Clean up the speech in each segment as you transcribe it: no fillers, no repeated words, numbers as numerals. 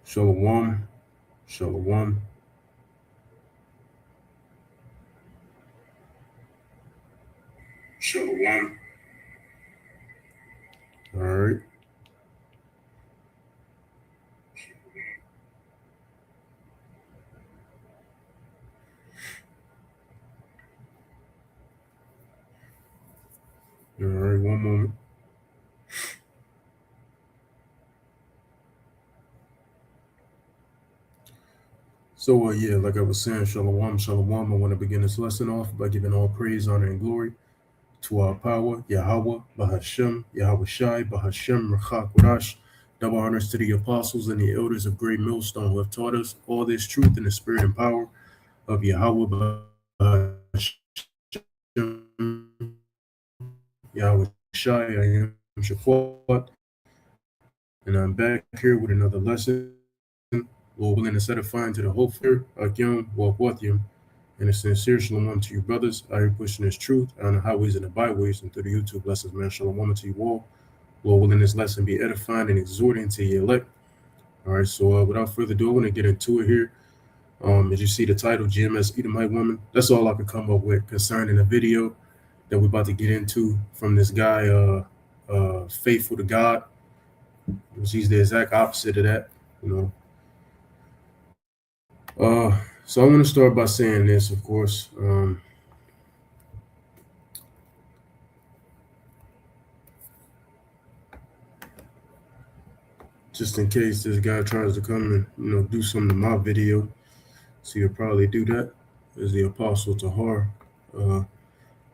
Shalom, shalom, shalom. All right. All right, one moment. So, yeah, like I was saying, shalom, shalom. I want to begin this lesson off by giving all praise, honor, and glory to our power, Yahweh, Bahashem, Yahweh Shai, Bahashem, Rachak Rash. Double honors to the apostles and the elders of Great Millstone who have taught us all this truth in the spirit and power of Yahweh, Bahashem, Yahweh Shai, I am Shafat, and I'm back here with another lesson. Lord willing, instead of finding to the whole fear, Akyam, Wakwathyam, and a sincere shalom to you, brothers. I am pushing this truth on the highways and the byways and through the YouTube lessons, man. Shalom to you all. Lord willing, this lesson be edifying and exhorting to your elect. All right, so without further ado, I want to get into it here. As you see the title, GMS Edomite Woman, that's all I could come up with concerning the video that we're about to get into from this guy, Faithful to God. He's the exact opposite of that, you know. So I want to start by saying this, of course. Just in case this guy tries to come and, do something to my video. So he'll probably do that, as the Apostle Tahar,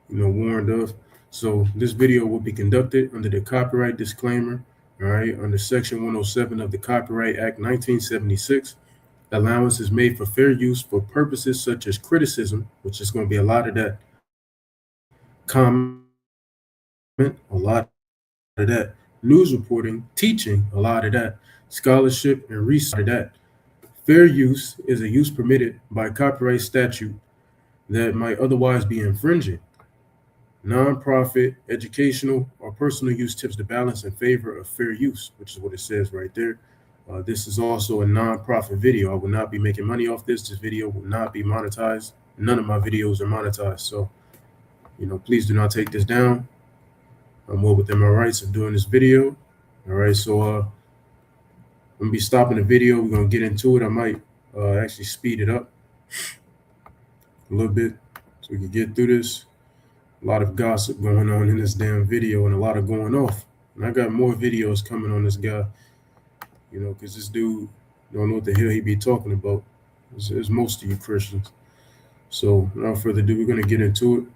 warned of. So this video will be conducted under the copyright disclaimer, all right, under Section 107 of the Copyright Act 1976. Allowance is made for fair use for purposes such as criticism, which is going to be a lot of that, comment, a lot of that, news reporting, teaching, a lot of that, scholarship, and research, of that. Fair use is a use permitted by copyright statute that might otherwise be infringing. Non-profit, educational, or personal use tips the balance in favor of fair use, which is what it says right there. This is also a non-profit video. I will not be making money off this. This video will not be monetized. None of my videos are monetized. So, please do not take this down. I'm well within my rights of doing this video. All right, so I'm going to be stopping the video. We're going to get into it. I might actually speed it up a little bit so we can get through this. A lot of gossip going on in this damn video and a lot of going off. And I got more videos coming on this guy, because this dude don't know what the hell he be talking about. It's most of you Christians. So without further ado, we're going to get into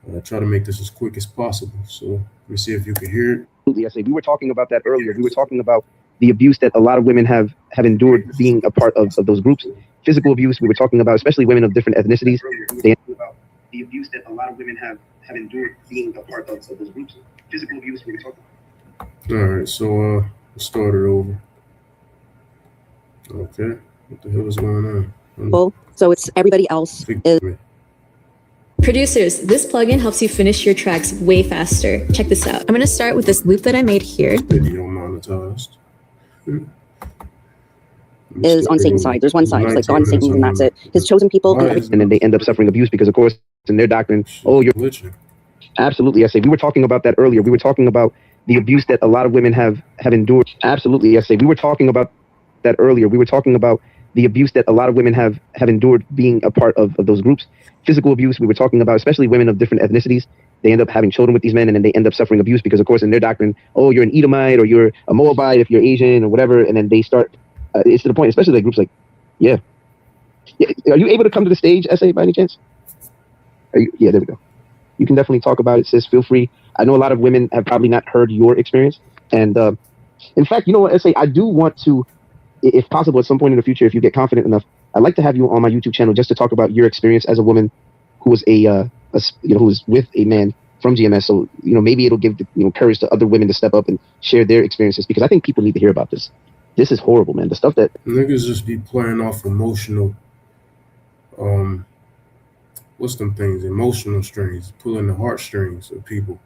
it. Try to make this as quick as possible. So let me see if you can hear it. Absolutely, I say we were talking about that earlier. We were talking about the abuse that a lot of women have endured being a part of those groups. Physical abuse, we were talking about, especially women of different ethnicities. The abuse that a lot of women have endured being a part of those groups. Physical abuse, we were talking about. All right, so let's start it over. Okay, what the hell is going on? So it's everybody else. Producers, this plugin helps you finish your tracks way faster. Check this out. I'm going to start with this loop that I made here. Video monetized. Is on Satan's side. There's one side. It's like God and Satan, and that's it. His chosen people. And then they end up suffering abuse because, of course, in their doctrine, you're glitching. Absolutely, I say we were talking about that earlier. We were talking about the abuse that a lot of women have endured. Absolutely, I say we were talking about that earlier. We were talking about the abuse that a lot of women have endured being a part of those groups. Physical abuse, we were talking about, especially women of different ethnicities. They end up having children with these men, and then they end up suffering abuse because, of course, in their doctrine, you're an Edomite or you're a Moabite if you're Asian or whatever, and then they start. It's to the point, especially like groups like, yeah. Are you able to come to the stage, SA, by any chance? Yeah, there we go. You can definitely talk about it, sis. Feel free. I know a lot of women have probably not heard your experience, and in fact, you know what, SA, I do want to, if possible, at some point in the future, if you get confident enough, I'd like to have you on my YouTube channel just to talk about your experience as a woman who was who was with a man from GMS. So, maybe it'll give courage to other women to step up and share their experiences, because I think people need to hear about this. This is horrible, man. The stuff that niggas just be playing off emotional, what's them things? Emotional strings, pulling the heartstrings of people.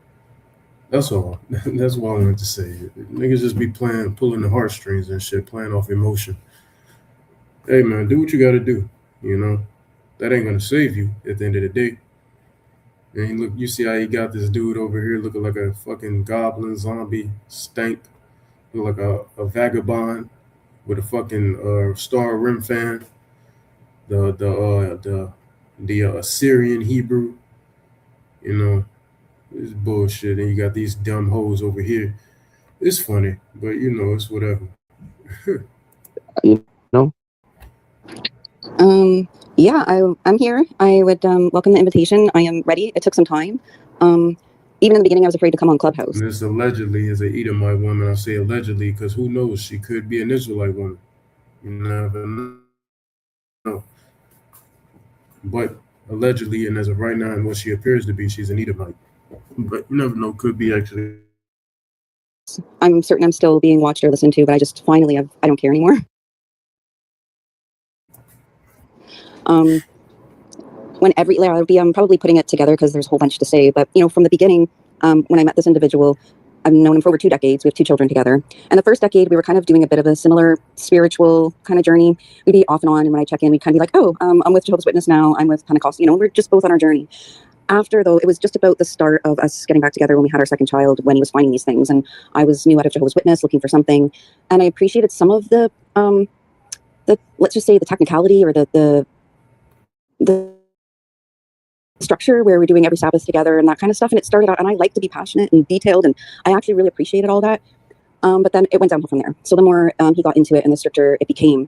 That's all. That's what I wanted to say. Niggas just be pulling the heartstrings and shit, playing off emotion. Hey man, do what you gotta do. You know, that ain't gonna save you at the end of the day. And look, you see how he got this dude over here looking like a fucking goblin zombie stank, look like a vagabond with a fucking star rim fan, the Assyrian Hebrew. You know, it's bullshit. And you got these dumb hoes over here. It's funny, but you know, it's whatever. You know. Yeah, I'm here. I would welcome the invitation. I am ready. It took some time. Even in the beginning, I was afraid to come on Clubhouse. And this allegedly is an Edomite woman. I say allegedly because who knows? She could be an Israelite woman. You never know. But allegedly, and as of right now, and what she appears to be, she's an Edomite. But you never know. Could be actually. I'm certain I'm still being watched or listened to, but I just finally I don't care anymore. When I'll be probably putting it together because there's a whole bunch to say. But from the beginning, when I met this individual, I've known him for over 2 decades. We have 2 children together. And the first decade, we were kind of doing a bit of a similar spiritual kind of journey. We'd be off and on, and when I check in, we'd kind of be like, oh, I'm with Jehovah's Witness now. I'm with Pentecost. We're just both on our journey. After, though, it was just about the start of us getting back together when we had our second child, when he was finding these things. And I was new out of Jehovah's Witness, looking for something. And I appreciated some of the let's just say the technicality or the structure where we're doing every Sabbath together and that kind of stuff. And it started out, and I like to be passionate and detailed, and I actually really appreciated all that. But then it went downhill from there. So the more he got into it and the stricter it became.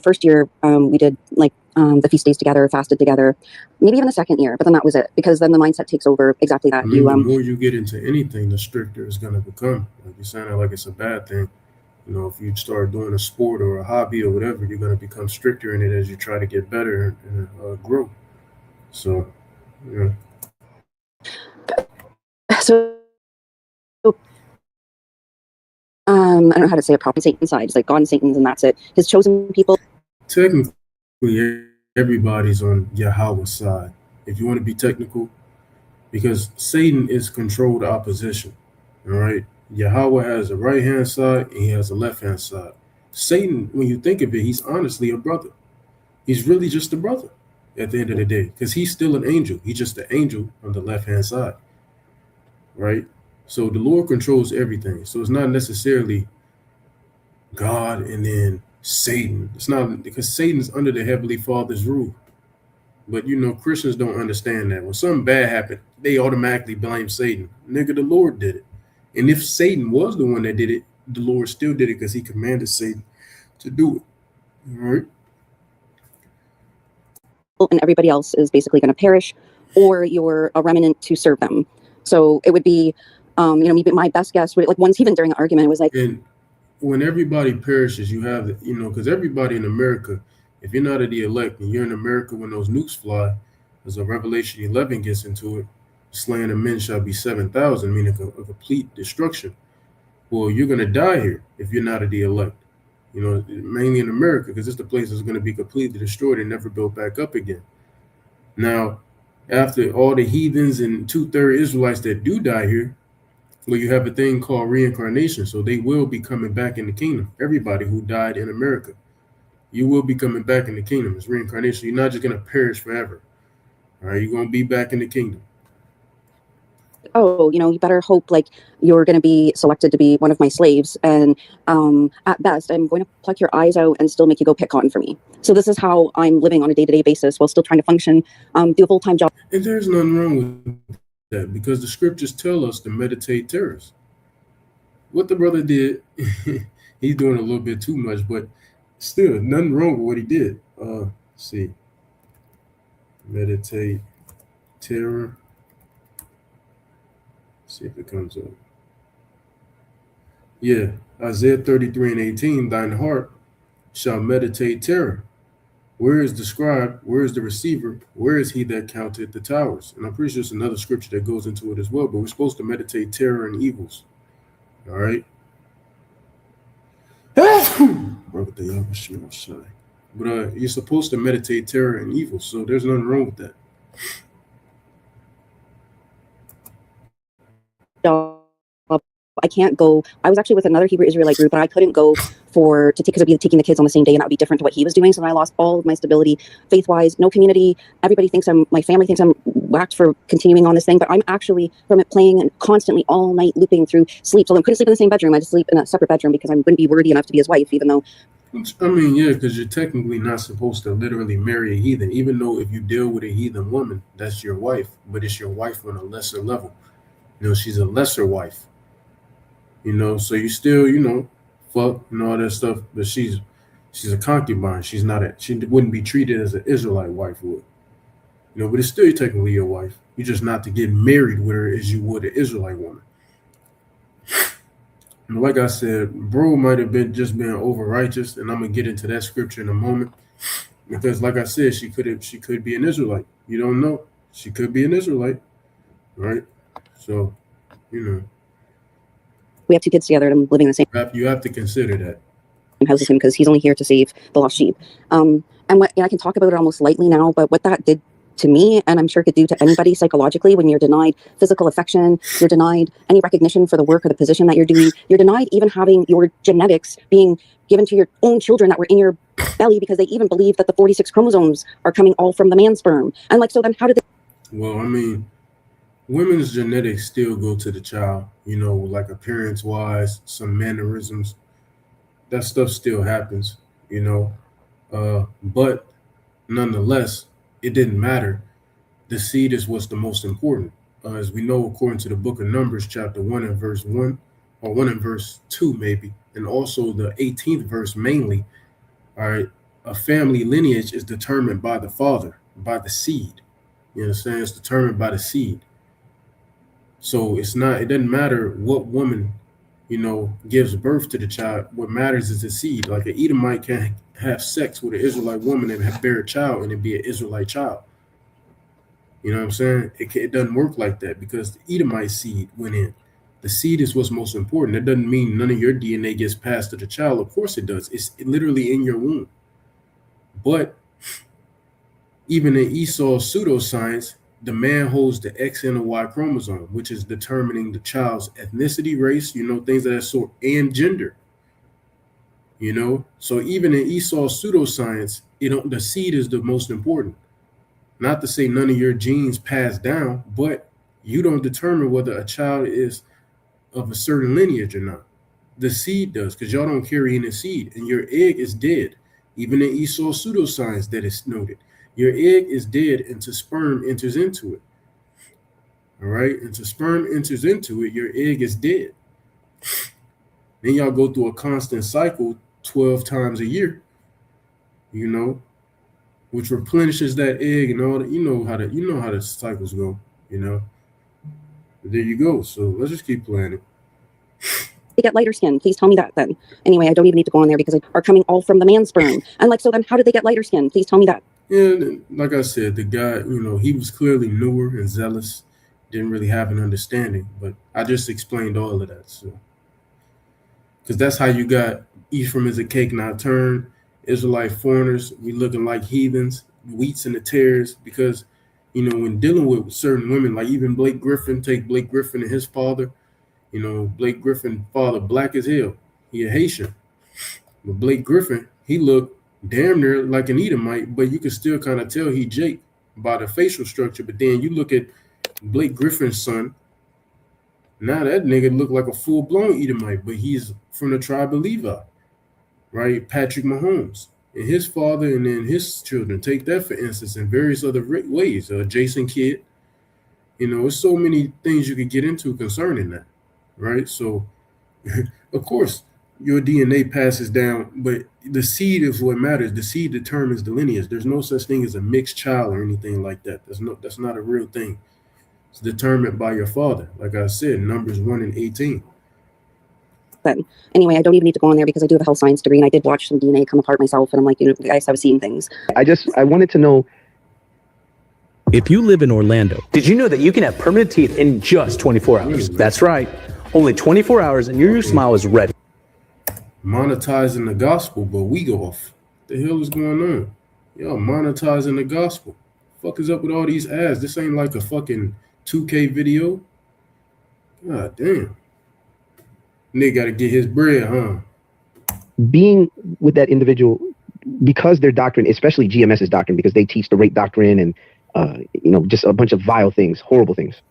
First year, we did the feast days together, fasted together, maybe even the second year, but then that was it, because then the mindset takes over exactly that. I mean, the more you get into anything, the stricter it's going to become. Like you're saying it like it's a bad thing. If you start doing a sport or a hobby or whatever, you're going to become stricter in it as you try to get better and grow. So, yeah. So, I don't know how to say it properly. Satan's side, it's like God and Satan's, and that's it. His chosen people. Technically, everybody's on Yahweh's side. If you want to be technical, because Satan is controlled opposition. All right. Yahweh has a right hand side and he has a left hand side. Satan, when you think of it, he's honestly a brother. He's really just a brother at the end of the day, because he's still an angel. He's just an angel on the left hand side. Right. So the Lord controls everything. So it's not necessarily God and then Satan. It's not, because Satan's under the Heavenly Father's rule. But Christians don't understand that. When something bad happened, they automatically blame Satan. Nigga, the Lord did it. And if Satan was the one that did it, the Lord still did it because he commanded Satan to do it. All right. And everybody else is basically going to perish, or you're a remnant to serve them. So it would be, my best guess would, once even during the argument, it was like. And when everybody perishes, you have, because everybody in America, if you're not of the elect and you're in America when those nukes fly, as a Revelation 11 gets into it, slaying of men shall be 7,000, meaning a complete destruction. Well, you're going to die here if you're not of the elect, mainly in America, because it's the place that's going to be completely destroyed and never built back up again. Now, after all the heathens and 2/3 Israelites that do die here, well, you have a thing called reincarnation. So they will be coming back in the kingdom. Everybody who died in America, you will be coming back in the kingdom. It's reincarnation. You're not just going to perish forever. All right, you're going to be back in the kingdom. Oh, you better hope you're going to be selected to be one of my slaves. And at best, I'm going to pluck your eyes out and still make you go pick cotton for me. So this is how I'm living on a day-to-day basis while still trying to function, do a full-time job. And there's nothing wrong with that, because the scriptures tell us to meditate terrors. What the brother did, he's doing a little bit too much, but still, nothing wrong with what he did. Let's see. Meditate terror. See if it comes up. Yeah, Isaiah 33 and 18, thine heart shall meditate terror. Where is the scribe? Where is the receiver? Where is he that counted the towers? And I'm pretty sure it's another scripture that goes into it as well, but we're supposed to meditate terror and evils. All right? But you're supposed to meditate terror and evil, so there's nothing wrong with that. I can't go. I was actually with another Hebrew Israelite group, but I couldn't go to take, because I'd be taking the kids on the same day, and that would be different to what he was doing. So then I lost all of my stability, faith-wise, no community. Everybody thinks my family thinks I'm whacked for continuing on this thing, but I'm actually from it playing and constantly all night looping through sleep. So I couldn't sleep in the same bedroom. I just sleep in a separate bedroom because I wouldn't be worthy enough to be his wife, even though. I mean, yeah, because you're technically not supposed to literally marry a heathen, even though if you deal with a heathen woman, that's your wife, but it's your wife on a lesser level. You know, she's a lesser wife. You know, so you still, you know, fuck and all that stuff, but she's a concubine. She wouldn't be treated as an Israelite wife would. You know, but it's still technically your wife. You just not to get married with her as you would an Israelite woman. And like I said, bro might have been over righteous, and I'm gonna get into that scripture in a moment. Because like I said, she could be an Israelite. You don't know. She could be an Israelite. Right? So, you know. We have 2 kids together and I'm living in the same. You have to consider that. House with him because he's only here to save the lost sheep. And I can talk about it almost lightly now, but what that did to me, and I'm sure could do to anybody psychologically, when you're denied physical affection, you're denied any recognition for the work or the position that you're doing, you're denied even having your genetics being given to your own children that were in your belly, because they even believe that the 46 chromosomes are coming all from the man's sperm. And like, so then how did they? Well, I mean, women's genetics still go to the child, you know, like appearance wise, some mannerisms, that stuff still happens, you know, but nonetheless, it didn't matter. The seed is what's the most important. As we know, according to the book of Numbers, chapter 1 and verse 1, or 1 and verse 2, maybe, and also the 18th verse mainly, all right, a family lineage is determined by the father, by the seed. You understand? It's determined by the seed. So it doesn't matter what woman, you know, gives birth to the child. What matters is the seed. Like an Edomite can have sex with an Israelite woman and bear a child and it be an Israelite child. You know what I'm saying? It doesn't work like that because the Edomite seed went in. The seed is what's most important. That doesn't mean none of your DNA gets passed to the child. Of course it does. It's literally in your womb. But even in Esau's pseudoscience, the man holds the X and the Y chromosome, which is determining the child's ethnicity, race, you know, things of that sort, and gender. You know, so even in Esau's pseudoscience, the seed is the most important. Not to say none of your genes pass down, but you don't determine whether a child is of a certain lineage or not. The seed does, because y'all don't carry any seed, and your egg is dead. Even in Esau's pseudoscience, that is noted. Your egg is dead until sperm enters into it. All right? Until sperm enters into it, your egg is dead. Then y'all go through a constant cycle 12 times a year, you know, which replenishes that egg and all that. You know how the cycles go, you know. But there you go. So let's just keep playing it. They get lighter skin. Please tell me that then. Anyway, I don't even need to go on there because they are coming all from the man's sperm. And like, so then how did they get lighter skin? Please tell me that. Yeah, like I said, the guy, you know, he was clearly newer and zealous, didn't really have an understanding, but I just explained all of that. So, because that's how you got Ephraim is a cake not turned, Israelite foreigners, we looking like heathens, wheats and the tares, because, you know, when dealing with certain women, like even Blake Griffin, take Blake Griffin and his father, you know, Blake Griffin father, black as hell, he a Haitian. But Blake Griffin, he looked damn near like an Edomite, but you can still kind of tell he Jake by the facial structure. But then you look at Blake Griffin's son, now that nigga look like a full-blown Edomite, but he's from the tribe of Levi, right? Patrick Mahomes and his father and then his children. Take that, for instance, in various other ways. Jason Kidd, you know, there's so many things you could get into concerning that, right? So, of course, your DNA passes down, but the seed is what matters. The seed determines the lineage. There's no such thing as a mixed child or anything like that. That's not a real thing. It's determined by your father. Like I said, Numbers 1 and 18. But anyway, I don't even need to go on there because I do have a health science degree and I did watch some DNA come apart myself. And I'm like, you know, guys, I was seeing things. I wanted to know. If you live in Orlando, did you know that you can have permanent teeth in just 24 hours? That's right. Only 24 hours and your smile is ready. Monetizing the gospel, but we go off. What the hell is going on? Y'all monetizing the gospel. Fuck is up with all these ads? This ain't like a fucking 2K video. God damn. Nigga got to get his bread, huh? Being with that individual, because their doctrine, especially GMS's doctrine, because they teach the rape doctrine and just a bunch of vile things, horrible things.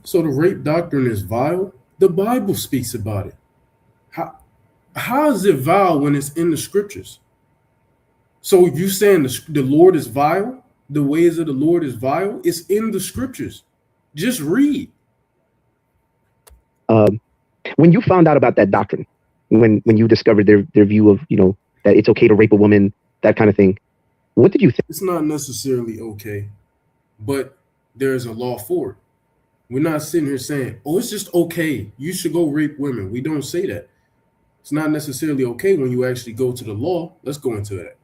So the rape doctrine is vile? The Bible speaks about it. How is it vile when it's in the scriptures? So you saying the Lord is vile? The ways of the Lord is vile? It's in the scriptures. Just read. When you found out about that doctrine, when you discovered their view of, that it's okay to rape a woman, that kind of thing, what did you think? It's not necessarily okay, but there's a law for it. We're not sitting here saying, oh, it's just okay, you should go rape women. We don't say that. It's not necessarily okay when you actually go to the law. Let's go into that.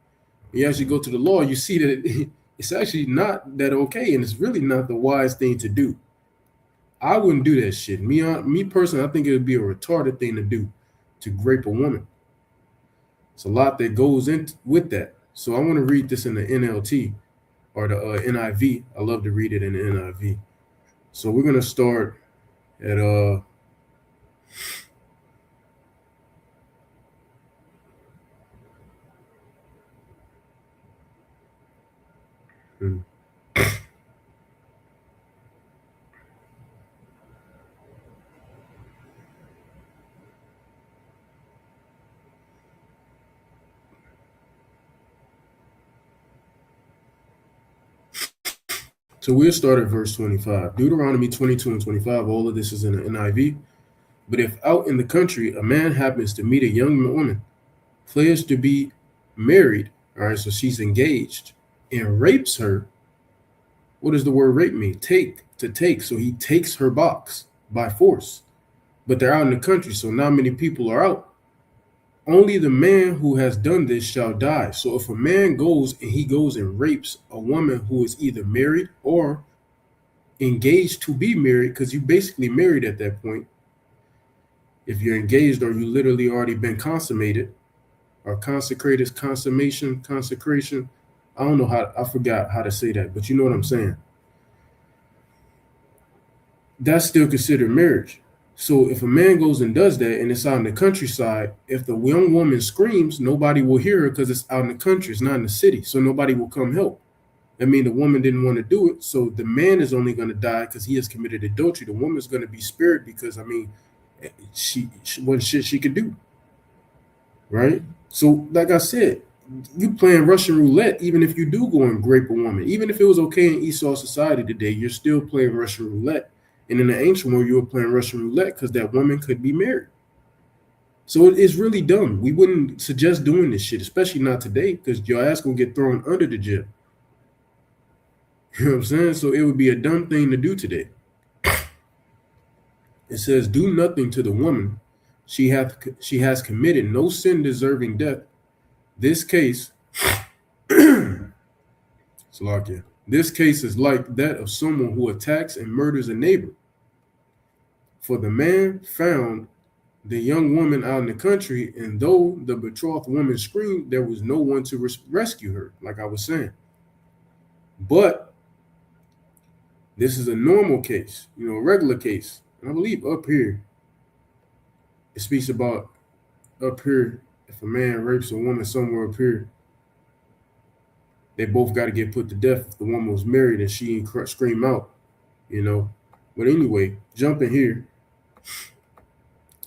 When you actually go to the law, you see that it's actually not that okay, and it's really not the wise thing to do. I wouldn't do that shit. Me personally, I think it would be a retarded thing to do, to rape a woman. It's a lot that goes in with that. So I want to read this in the NLT or the NIV. I love to read it in the NIV. So we're going to start at So we'll start at verse 25. Deuteronomy 22 and 25, all of this is in the NIV. But if out in the country a man happens to meet a young woman, pledged to be married, all right, so she's engaged, and rapes her, what does the word rape mean? To take. So he takes her box by force. But they're out in the country, so not many people are out. Only the man who has done this shall die. So if a man goes and rapes a woman who is either married or engaged to be married, because you basically married at that point. If you're engaged or you literally already been consummated or consecrated, consecration. I don't know I forgot how to say that, but you know what I'm saying. That's still considered marriage. So if a man goes and does that and it's out in the countryside, if the young woman screams, nobody will hear her because it's out in the country. It's not in the city. So nobody will come help. I mean, the woman didn't want to do it. So the man is only going to die because he has committed adultery. The woman's going to be spared because, I mean, she wasn't shit she could do. Right? So like I said, you playing Russian roulette even if you do go and rape a woman. Even if it was okay in Esau society today, you're still playing Russian roulette. And in the ancient world, you were playing Russian roulette because that woman could be married. So it's really dumb. We wouldn't suggest doing this shit, especially not today, because your ass gonna get thrown under the jail. You know what I'm saying? So it would be a dumb thing to do today. It says, do nothing to the woman. She has committed no sin deserving death. This case, Salakia. This case is like that of someone who attacks and murders a neighbor. For the man found the young woman out in the country, and though the betrothed woman screamed, there was no one to rescue her, like I was saying. But this is a normal case, a regular case. And I believe up here, it speaks about up here, if a man rapes a woman somewhere up here, they both got to get put to death if the woman was married and she didn't scream out, But anyway, jumping here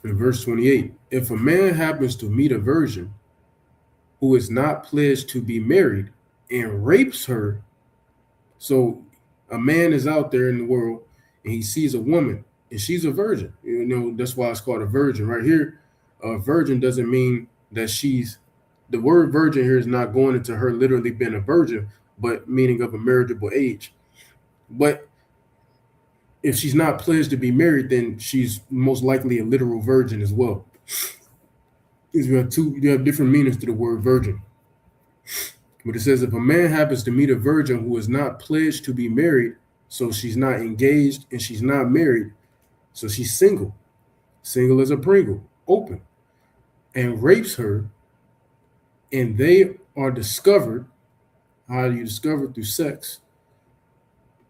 in verse 28, if a man happens to meet a virgin who is not pledged to be married and rapes her, so a man is out there in the world and he sees a woman and she's a virgin, that's why it's called a virgin. Right here, a virgin doesn't mean that the word virgin here is not going into her literally being a virgin, but meaning of a marriageable age. But if she's not pledged to be married, then she's most likely a literal virgin as well. You have different meanings to the word virgin. But it says if a man happens to meet a virgin who is not pledged to be married, so she's not engaged and she's not married, so she's single as a Pringle, open, and rapes her, and they are discovered, how do you discover? Through sex,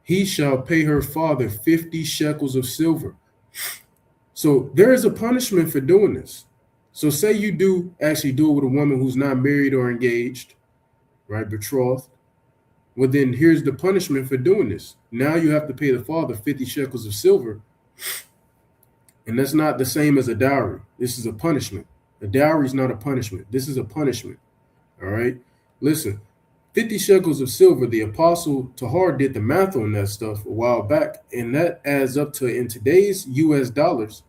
he shall pay her father 50 shekels of silver. So there is a punishment for doing this. So say you do actually do it with a woman who's not married or engaged, right, betrothed. Well, then here's the punishment for doing this. Now you have to pay the father 50 shekels of silver. And that's not the same as a dowry. This is a punishment. A dowry is not a punishment. This is a punishment. All right. Listen, 50 shekels of silver, the apostle Tahar did the math on that stuff a while back. And that adds up to, in today's US dollars,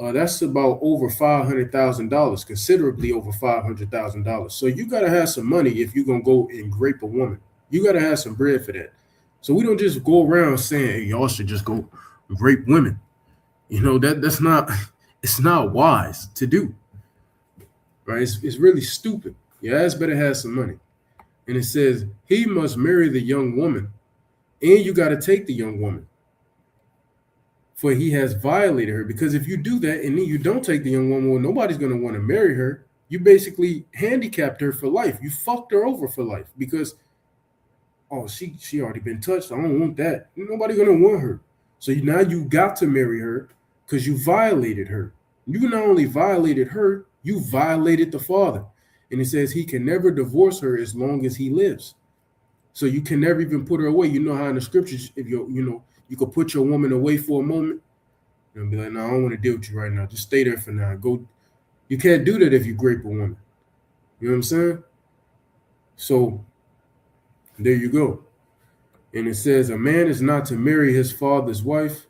that's about over $500,000, considerably over $500,000. So you got to have some money if you're going to go and grape a woman. You got to have some bread for that. So we don't just go around saying, hey, y'all should just go rape women. You know, that's not, it's not wise to do. Right? It's really stupid. Your ass better have some money. And it says he must marry the young woman, and you got to take the young woman, for he has violated her. Because if you do that and then you don't take the young woman, well, nobody's going to want to marry her. You basically handicapped her for life. You fucked her over for life because, oh, she already been touched. I don't want that. Nobody's going to want her. So now you got to marry her because you violated her. You not only violated her, you violated the father. And it says he can never divorce her as long as he lives. So you can never even put her away. You know how in the scriptures, if you could put your woman away for a moment and be like, no, I don't want to deal with you right now. Just stay there for now. Go. You can't do that if you grape a woman. You know what I'm saying? So there you go. And it says a man is not to marry his father's wife.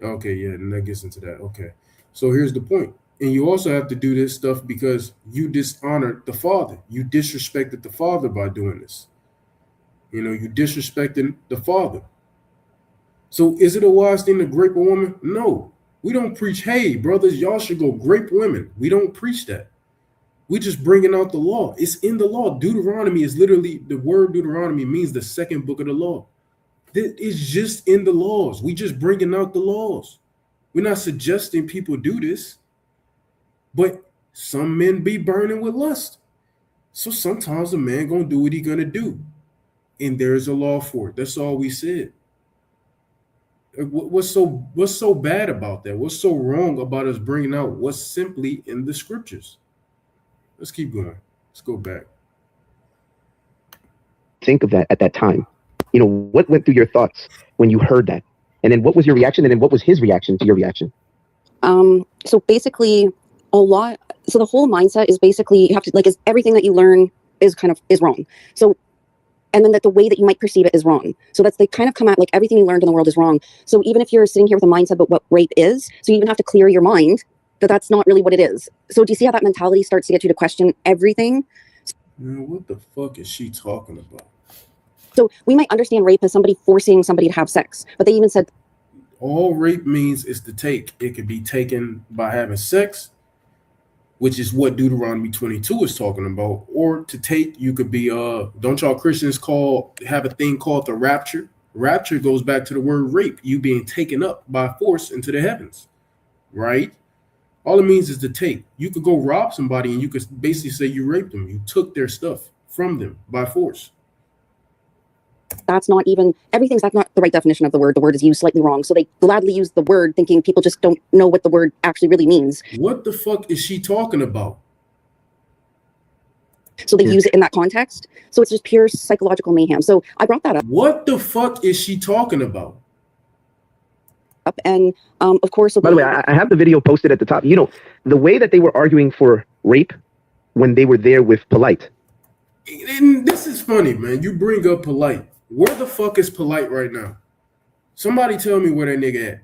Okay, yeah, and that gets into that. Okay. So here's the point. And you also have to do this stuff because you dishonored the father. You disrespected the father by doing this. You know, you disrespecting the father. So is it a wise thing to grape a woman? No. We don't preach, hey, brothers, y'all should go grape women. We don't preach that. We just bringing out the law. It's in the law. Deuteronomy is literally, the word Deuteronomy means the second book of the law. It's just in the laws. We just bringing out the laws. We're not suggesting people do this. But some men be burning with lust. So sometimes a man gonna do what he gonna do. And there's a law for it. That's all we said. What's so bad about that? What's so wrong about us bringing out what's simply in the scriptures? Let's keep going. Let's go back. Think of that at that time. You know, what went through your thoughts when you heard that? And then what was your reaction? And then what was his reaction to your reaction? So basically so the whole mindset is basically you have to, is everything that you learn is wrong. So, and then that the way that you might perceive it is wrong. So they kind of come at everything you learned in the world is wrong. So even if you're sitting here with a mindset about what rape is, so you even have to clear your mind that that's not really what it is. So do you see how that mentality starts to get you to question everything? Man, what the fuck is she talking about? So we might understand rape as somebody forcing somebody to have sex, but they even said all rape means is to take. It could be taken by having sex, which is what Deuteronomy 22 is talking about. Or to take, you could be, don't y'all Christians have a thing called the rapture? Rapture goes back to the word rape, you being taken up by force into the heavens, right? All it means is to take. You could go rob somebody and you could basically say you raped them. You took their stuff from them by force. That's not the right definition of the word. The word is used slightly wrong. So they gladly use the word thinking people just don't know what the word actually really means. What the fuck is she talking about? So they use it in that context. So it's just pure psychological mayhem. So I brought that up. What the fuck is she talking about? And of course, by the way, I have the video posted at the top. You know, the way that they were arguing for rape when they were there with Polite. And this is funny, man. You bring up Polite. Where the fuck is Polite right now? Somebody tell me where that nigga at.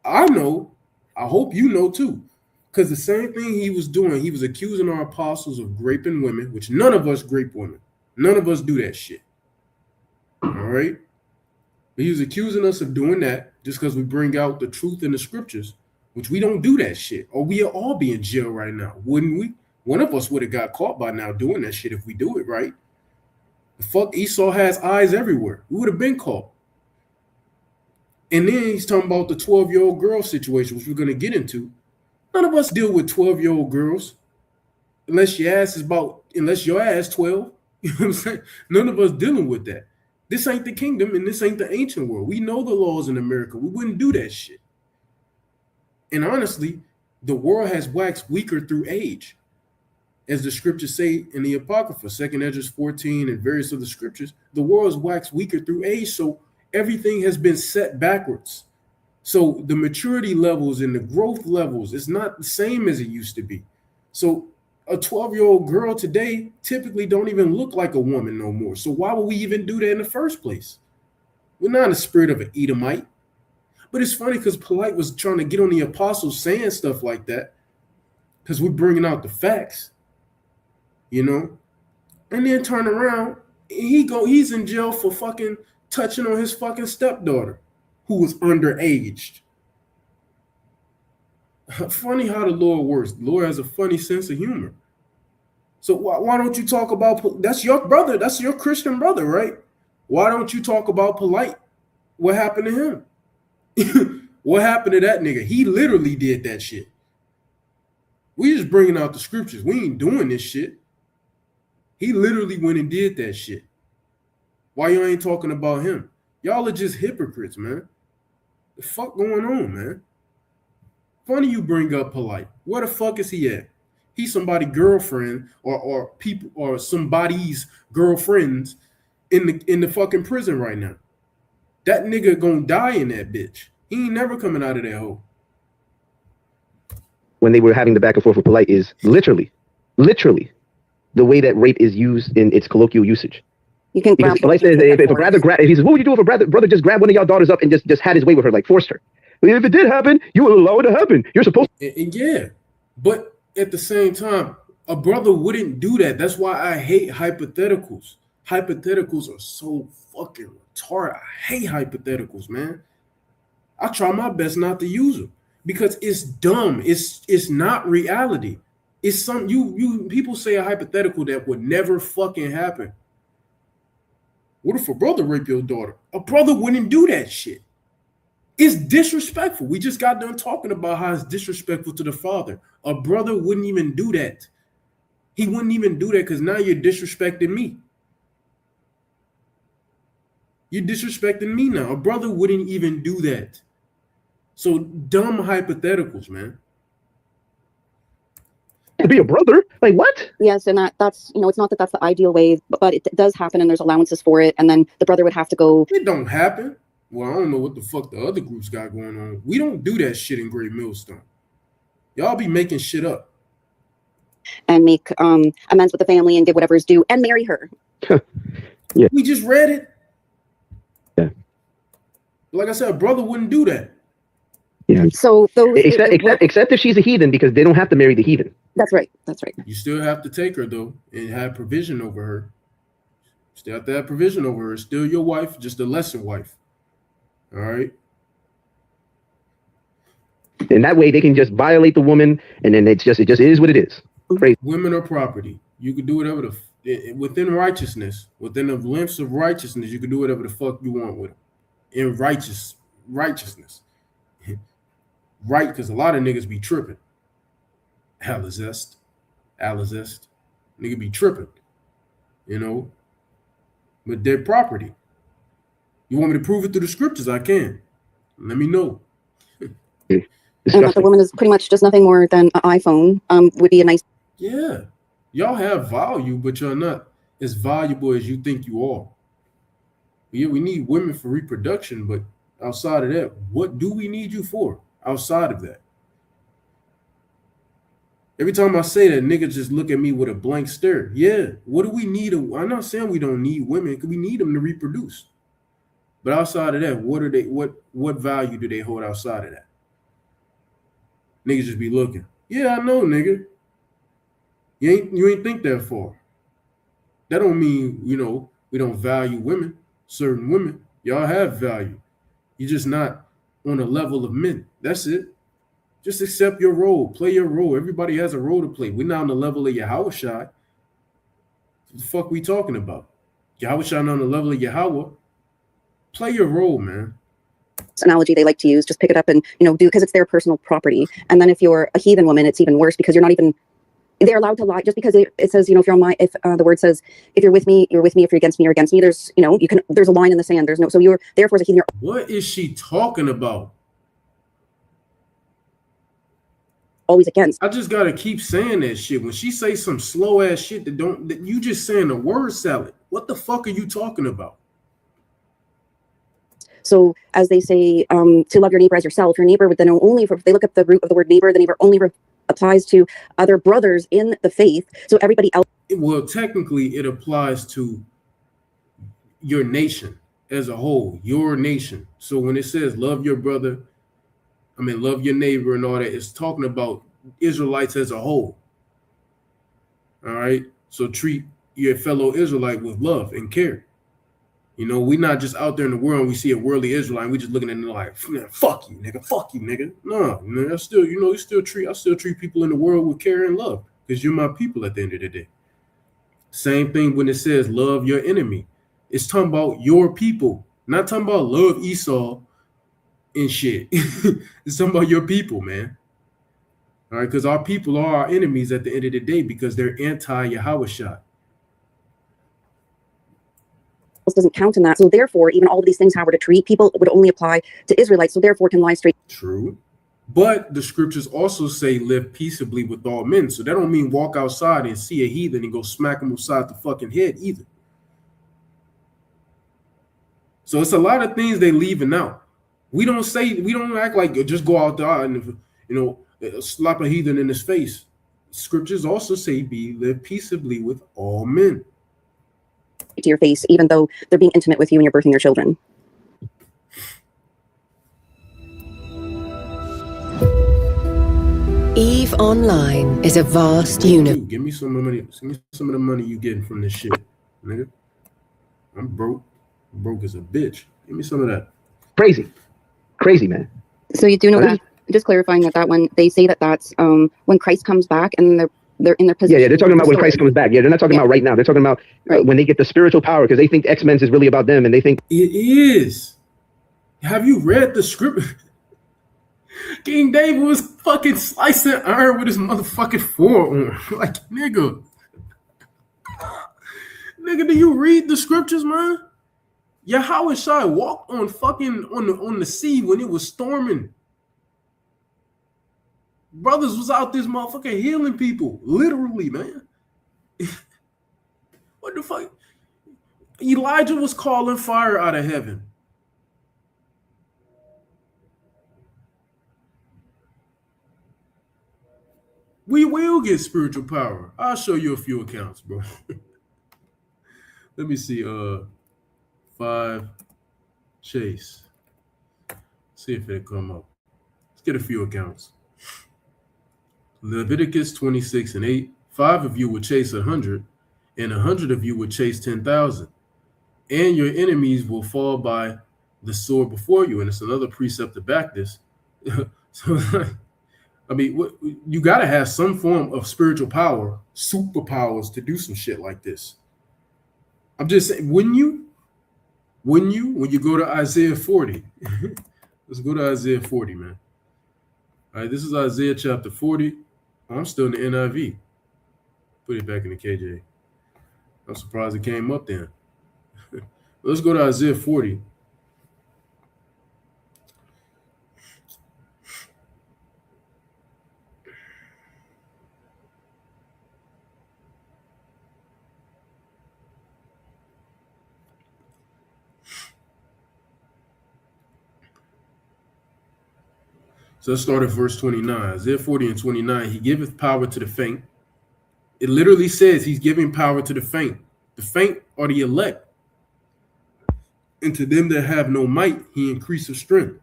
I know. I hope you know too. Because the same thing he was doing, he was accusing our apostles of raping women, which none of us grape women. None of us do that shit. All right? But he was accusing us of doing that just because we bring out the truth in the scriptures, which we don't do that shit. Or we'll all be in jail right now, wouldn't we? One of us would have got caught by now doing that shit if we do it right. The fuck, Esau has eyes everywhere. We would have been caught. And then he's talking about the 12-year-old girl situation, which we're going to get into. None of us deal with 12-year-old girls unless your ass 12. You know what I'm saying? None of us dealing with that. This ain't the kingdom and this ain't the ancient world. We know the laws in America. We wouldn't do that shit. And honestly, the world has waxed weaker through age. As the scriptures say in the Apocrypha, 2nd Esdras 14 and various other scriptures, the world has waxed weaker through age, so everything has been set backwards. So the maturity levels and the growth levels is not the same as it used to be. So a 12-year-old girl today typically don't even look like a woman no more. So why would we even do that in the first place? We're not in the spirit of an Edomite. But it's funny because Polite was trying to get on the apostles saying stuff like that because we're bringing out the facts, you know? And then turn around, he's in jail for fucking touching on his fucking stepdaughter who was underaged. Funny how the Lord works. The Lord has a funny sense of humor. So why don't you talk about, that's your brother, that's your Christian brother, right? Why don't you talk about Polite? What happened to him? What happened to that nigga? He literally did that shit. We just bringing out the scriptures. We ain't doing this shit. He literally went and did that shit. Why you ain't talking about him? Y'all are just hypocrites, man. The fuck going on, man? Funny you bring up Polite. Where the fuck is he at? He's somebody's girlfriend or people or somebody's girlfriends in the fucking prison right now. That nigga gonna die in that bitch. He ain't never coming out of that hole. When they were having the back and forth with Polite is literally the way that rape is used in its colloquial usage. You can Because Polite says if a brother if he says, what would you do if a brother just grabbed one of y'all daughters up and just had his way with her, like forced her? If it did happen, you will allow it to happen. You're supposed to. And yeah, but at the same time, a brother wouldn't do that. That's why I hate hypotheticals. Hypotheticals are so fucking retarded. I hate hypotheticals, man. I try my best not to use them because it's dumb. It's not reality. It's some you people say a hypothetical that would never fucking happen. What if a brother raped your daughter? A brother wouldn't do that shit. It's disrespectful. We just got done talking about how it's disrespectful to the father. A brother wouldn't even do that. He wouldn't even do that because now you're disrespecting me. You're disrespecting me now. A brother wouldn't even do that. So dumb hypotheticals, man. To be a brother? Like what? Yes, and that's it's not that that's the ideal way, but it does happen, and there's allowances for it, and then the brother would have to go. It don't happen. Well, I don't know what the fuck the other groups got going on. We don't do that shit in Great Millstone. Y'all be making shit up. And make amends with the family and give whatever is due and marry her. Yeah. We just read it. Yeah. Like I said, a brother wouldn't do that. Yeah. So those except if she's a heathen, because they don't have to marry the heathen. That's right. That's right. You still have to take her though and have provision over her. Still have to have provision over her. Still your wife, just a lesser wife. All right. And that way they can just violate the woman, and then it just is what it is. Crazy. Women are property. You can do whatever within righteousness, within the lengths of righteousness, you can do whatever the fuck you want with them. In righteousness. Right, because a lot of niggas be tripping. Alizest. Nigga be tripping. You know? But they're property. You want me to prove it through the scriptures? I can. Let me know. And that the woman is pretty much just nothing more than an iPhone. Would be a nice. Yeah. Y'all have value, but you're not as valuable as you think you are. Yeah, we need women for reproduction, but outside of that, what do we need you for outside of that? Every time I say that, niggas just look at me with a blank stare. Yeah, what do we need? I'm not saying we don't need women, because we need them to reproduce. But outside of that, what value do they hold outside of that? Niggas just be looking. Yeah, I know, nigga. You ain't think that far. That don't mean, we don't value women, certain women. Y'all have value. You're just not on a level of men. That's it. Just accept your role. Play your role. Everybody has a role to play. We're not on the level of Yahweh Shai. What the fuck we talking about? Yahweh Shai not on the level of Yahweh. Play your role, man. Analogy they like to use, just pick it up and do, because it's their personal property. And then if you're a heathen woman, it's even worse, because you're not even, they're allowed to lie just because it says, if you're on my, if the word says, if you're with me, you're with me. If you're against me, you're against me. There's, there's a line in the sand. There's no, so you're therefore as a heathen. What is she talking about? always against. I just gotta keep saying that shit. When she say some slow ass shit that you just saying the word salad. What the fuck are you talking about? So as they say, to love your neighbor as yourself, your neighbor would then only, if they look up the root of the word neighbor, the neighbor only applies to other brothers in the faith. So everybody else. Well, technically it applies to your nation as a whole, your nation. So when it says love your brother, love your neighbor and all that, it's talking about Israelites as a whole. All right. So treat your fellow Israelite with love and care. You know, we're not just out there in the world and we see a worldly Israelite and we just looking at them like, fuck you, nigga. No, man, I still treat people in the world with care and love because you're my people at the end of the day. Same thing when it says love your enemy. It's talking about your people, not talking about love Esau and shit. It's talking about your people, man. All right, because our people are our enemies at the end of the day because they're anti-Yahushua. Doesn't count in that. So therefore, even all of these things, how we're to treat people, would only apply to Israelites. So therefore, can lie straight. True. But the scriptures also say live peaceably with all men. So that don't mean walk outside and see a heathen and go smack him upside the fucking head either. So it's a lot of things they leaving out. We don't act like just go out there and, slap a heathen in his face. Scriptures also say live peaceably with all men. To your face, even though they're being intimate with you and you're birthing your children. EVE Online is a vast universe. Give me some money. Give me some of the money you getting from this shit, nigga. I'm broke. I'm broke as a bitch. Give me some of that. Crazy, man. So you do know that. Just clarifying that when they say that's when Christ comes back and they're in their position. Yeah, they're talking about when Christ comes back. Yeah, they're not talking about right now. They're talking about when they get the spiritual power because they think X-Men is really about them and they think it is. Have you read the script? King David was fucking slicing iron with his motherfucking forearm. Like, nigga, do you read the scriptures, man? Yahushua walked on fucking on the sea when it was storming. Brothers was out this motherfucker healing people, literally, man. What the fuck? Elijah was calling fire out of heaven. We will get spiritual power. I'll show you a few accounts, bro. Let me see. 5 chase. See if it'll come up. Let's get a few accounts. Leviticus 26:8. 5 of you will chase 100, and 100 of you will chase 10,000. And your enemies will fall by the sword before you. And it's another precept to back this. So, you got to have some form of spiritual power, superpowers to do some shit like this. I'm just saying, wouldn't you? When you go to Isaiah 40, let's go to Isaiah 40, man. All right, this is Isaiah chapter 40. I'm still in the NIV. Put it back in the KJ. I'm surprised it came up then. Let's go to Isaiah 40. So let's start at verse 29. Isaiah 40 and 29. He giveth power to the faint. It literally says he's giving power to the faint. The faint are the elect. And to them that have no might, he increaseth strength.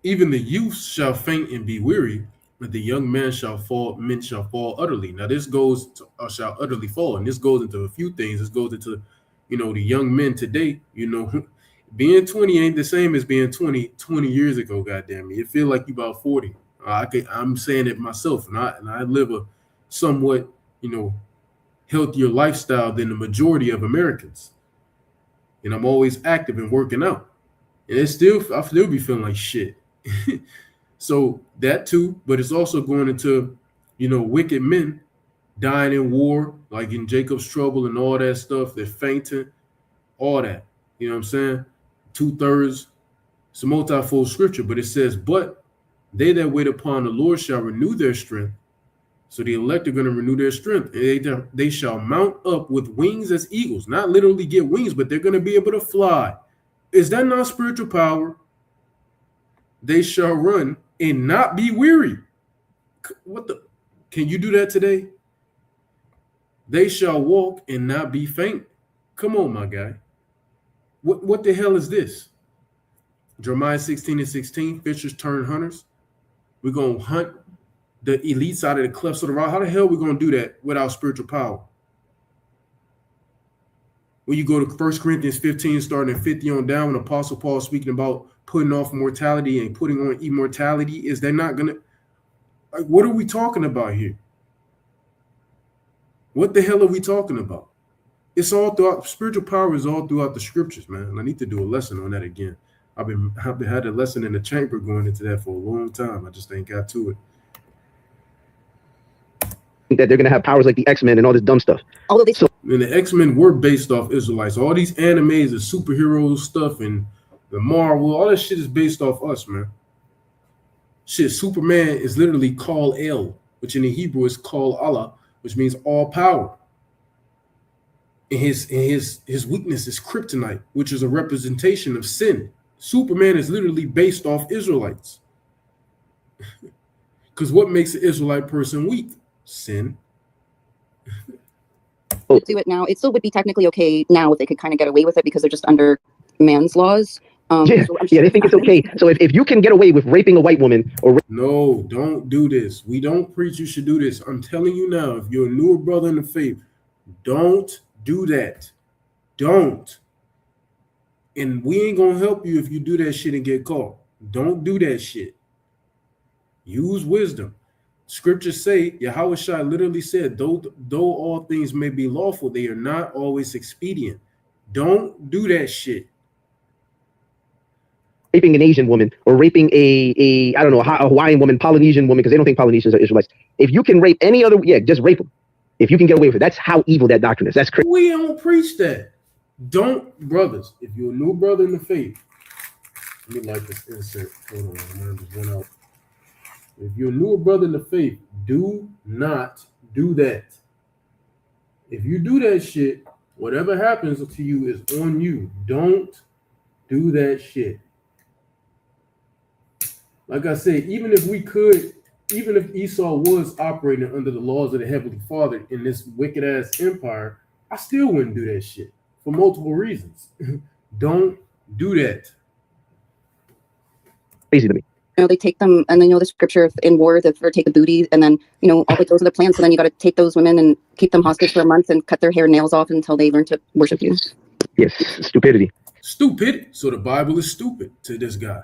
Even the youth shall faint and be weary, but the young men shall fall utterly. Now this goes to, shall utterly fall. And this goes into a few things. This goes into, the young men today, being 20 ain't the same as being 20 years ago, goddamn me. It feel like you about 40. I'm saying it myself, and I live a somewhat, healthier lifestyle than the majority of Americans. And I'm always active and working out. And I still be feeling like shit. So that too, but it's also going into, wicked men dying in war, like in Jacob's trouble and all that stuff. They're fainting, all that. You know what I'm saying? 2/3. It's a multifold scripture, but it says, but They that wait upon the Lord shall renew their strength. So the elect are going to renew their strength. They shall mount up with wings as eagles. Not literally get wings, but they're going to be able to fly. Is that not spiritual power? They shall run and not be weary. What the? Can you do that today? They shall walk and not be faint. Come on, my guy. What the hell is this? Jeremiah 16:16, fishers turn hunters. We're going to hunt the elites out of the clefts of the rock. How the hell are we going to do that without spiritual power? When you go to 1 Corinthians 15, starting at 50 on down, when Apostle Paul is speaking about putting off mortality and putting on immortality, is they not going to, like, what are we talking about here? What the hell are we talking about? It's all throughout, spiritual power is all throughout the scriptures, man. I need to do a lesson on that again. I've had a lesson in the chamber going into that for a long time. I just ain't got to it. That they're going to have powers like the X-Men and all this dumb stuff. Although they And the X-Men were based off Israelites. All these animes and superhero stuff and the Marvel, all that shit is based off us, man. Shit, Superman is literally called El, which in the Hebrew is called Allah, which means all power. And his weakness is kryptonite, which is a representation of sin. Superman is literally based off Israelites. Because what makes an Israelite person weak? Sin. do it now, it still would be technically okay now if they could kind of get away with it because they're just under man's laws. Yeah, so they think it's okay. So if you can get away with raping a white woman or No, don't do this. We don't preach you should do this. I'm telling you now, if you're a newer brother in the faith, don't do that. Don't. And we ain't gonna help you if you do that shit and get caught. Don't do that shit. Use wisdom. Scriptures say, Yahweh Shai literally said, though all things may be lawful, they are not always expedient. Don't do that shit. raping an Asian woman or raping a I don't know, a Hawaiian woman, Polynesian woman, because they don't think Polynesians are Israelites. If you can rape any other, just rape them. If you can get away with it, that's how evil that doctrine is. That's crazy. We don't preach that. Don't, brothers, if you're a new brother in the faith, let me like this insert. Hold on, mine just went out. If you're a newer brother in the faith, do not do that. If you do that shit, whatever happens to you is on you. Don't do that shit. Like I said, even if Esau was operating under the laws of the Heavenly Father in this wicked ass empire, I still wouldn't do that shit for multiple reasons. Don't do that. Crazy to me. they take them, and then the scripture in war that for take the booty, and then all like those are the plans. So then you got to take those women and keep them hostage for a month and cut their hair and nails off until they learn to worship you. Yes, stupidity. Stupid. So the Bible is stupid to this guy.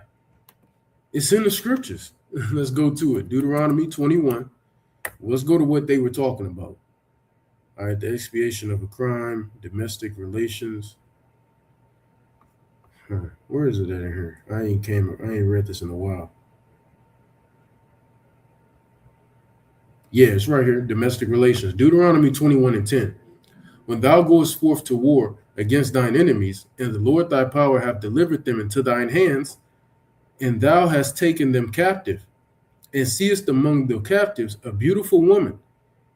It's in the scriptures. Let's go to it. Deuteronomy 21. Let's go to what they were talking about. All right, the expiation of a crime, domestic relations. Where is it at in here? I ain't read this in a while. Yeah, it's right here. Domestic relations. Deuteronomy 21:10. When thou goest forth to war against thine enemies, and the Lord thy power hath delivered them into thine hands, and thou hast taken them captive, and seest among the captives a beautiful woman,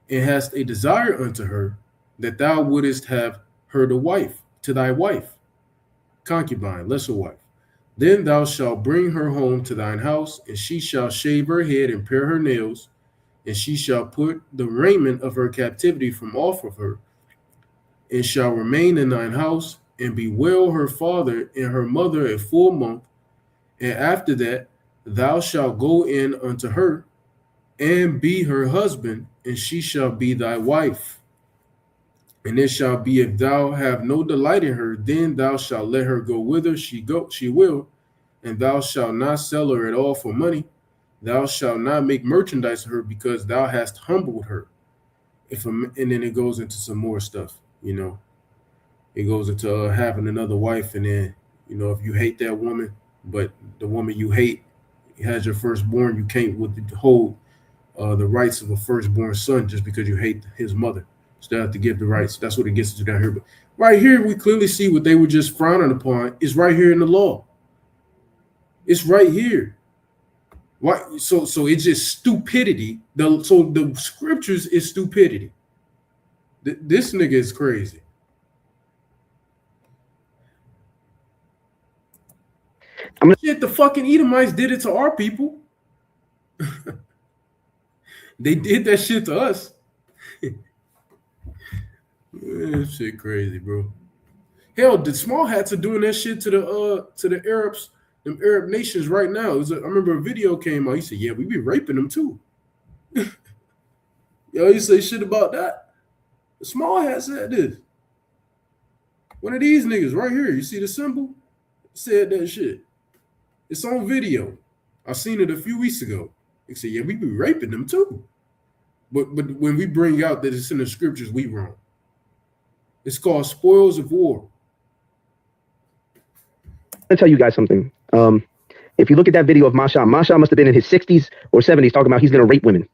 and hast a desire unto her, that thou wouldest have her to thy wife, concubine, lesser wife. Then thou shalt bring her home to thine house, and she shall shave her head and pare her nails, and she shall put the raiment of her captivity from off of her, and shall remain in thine house, and bewail her father and her mother a full month. And after that, thou shalt go in unto her, and be her husband, and she shall be thy wife. And it shall be, if thou have no delight in her, then thou shalt let her go whither she will, and thou shalt not sell her at all for money. Thou shalt not make merchandise of her, because thou hast humbled her. And then it goes into some more stuff, It goes into having another wife, and then, if you hate that woman, but the woman you hate has your firstborn, you can't withhold the rights of a firstborn son just because you hate his mother. So they have to give the rights. That's what it gets into down here. But right here, we clearly see what they were just frowning upon is right here in the law. It's right here. Why? So it's just stupidity. So the scriptures is stupidity. This nigga is crazy. Shit, the fucking Edomites did it to our people. They did that shit to us. Man, shit crazy, bro. Hell, the small hats are doing that shit to the Arabs, them Arab nations right now. I remember a video came out. He said, "Yeah, we be raping them too." Yo, you say shit about that? The small hat said this. One of these niggas right here. You see the symbol? Said that shit. It's on video. I seen it a few weeks ago. He said, "Yeah, we be raping them too." But when we bring out that it's in the scriptures, we wrong. It's called spoils of war. I'm gonna tell you guys something. If you look at that video of Masha must have been in his 60s or 70s talking about he's gonna rape women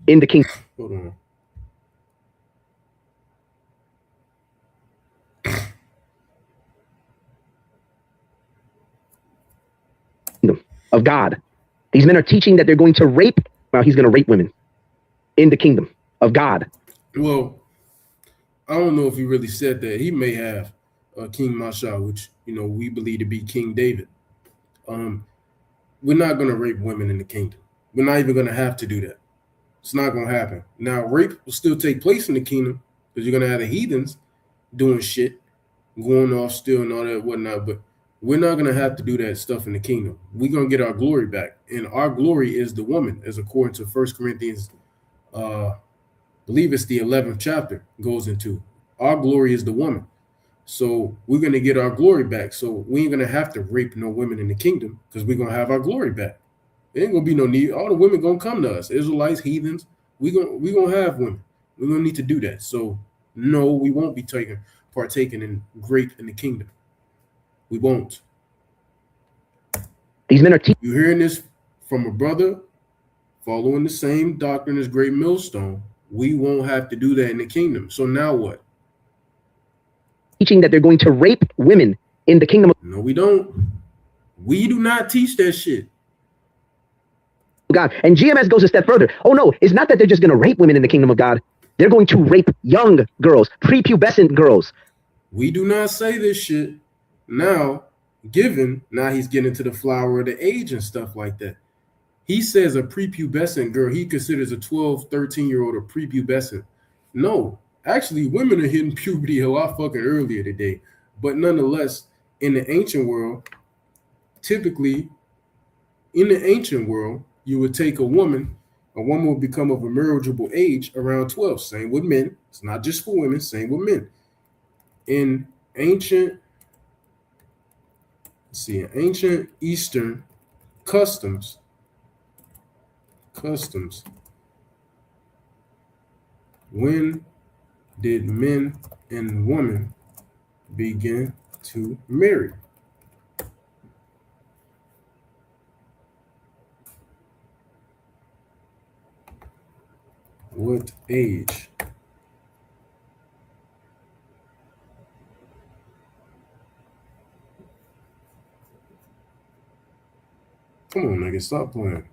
in the kingdom. Hold on. Of God. These men are teaching that they're going to rape. Well, he's gonna rape women in the kingdom of God. Well, I don't know if he really said that. He may have King Masha, which we believe to be King David. We're not gonna rape women in the kingdom. We're not even gonna have to do that. It's not gonna happen. Now, rape will still take place in the kingdom because you're gonna have the heathens doing shit, going off still and all that whatnot. But we're not gonna have to do that stuff in the kingdom. We're gonna get our glory back, and our glory is the woman, as according to 1 Corinthians, believe it's the 11th chapter goes into. Our glory is the woman. So we're going to get our glory back. So we ain't going to have to rape no women in the kingdom because we're going to have our glory back. There ain't going to be no need. All the women going to come to us. Israelites, heathens, we gonna have women. We're going to need to do that. So no, we won't be partaking in rape in the kingdom. We won't. These men are You're hearing this from a brother following the same doctrine as Great Millstone. We won't have to do that in the kingdom. So now what? teaching that they're going to rape women in the kingdom of No, we don't. We do not teach that shit. God. And GMS goes a step further. Oh no, it's not that they're just going to rape women in the kingdom of God. They're going to rape young girls, prepubescent girls. We do not say this shit. Now he's getting to the flower of the age and stuff like that. He says a prepubescent girl, he considers a 12, 13-year-old a prepubescent. No, actually, women are hitting puberty a lot fucking earlier today. But nonetheless, in the ancient world, typically, you would take a woman would become of a marriageable age around 12. Same with men. It's not just for women, same with men. In ancient Eastern customs, when did men and women begin to marry? What age? Come on, nigga, stop playing.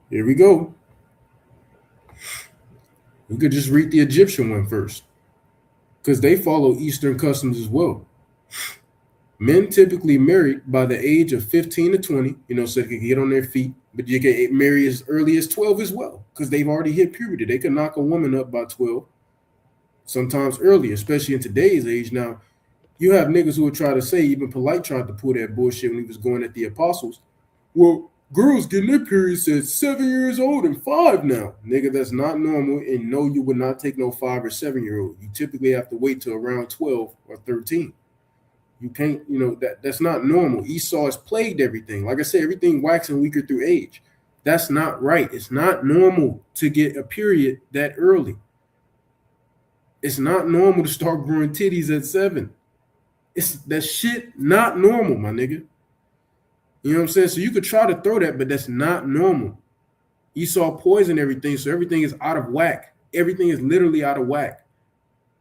Here we go. We could just read the Egyptian one first, because they follow Eastern customs as well. Men typically married by the age of 15 to 20, so they can get on their feet, but you can marry as early as 12 as well, because they've already hit puberty. They can knock a woman up by 12, sometimes earlier, especially in today's age. Now, you have niggas who would try to say, even Polite tried to pull that bullshit when he was going at the apostles. Well, girls getting their periods at 7 years old and 5 now. Nigga, that's not normal, and no, you would not take no 5 or 7-year-old. You typically have to wait till around 12 or 13. You can't, that's not normal. Esau has plagued everything. Like I said, everything waxing weaker through age. That's not right. It's not normal to get a period that early. It's not normal to start growing titties at 7. It's that shit not normal, my nigga. You know what I'm saying? So you could try to throw that, but that's not normal. Esau poisoned everything, so everything is out of whack. Everything is literally out of whack.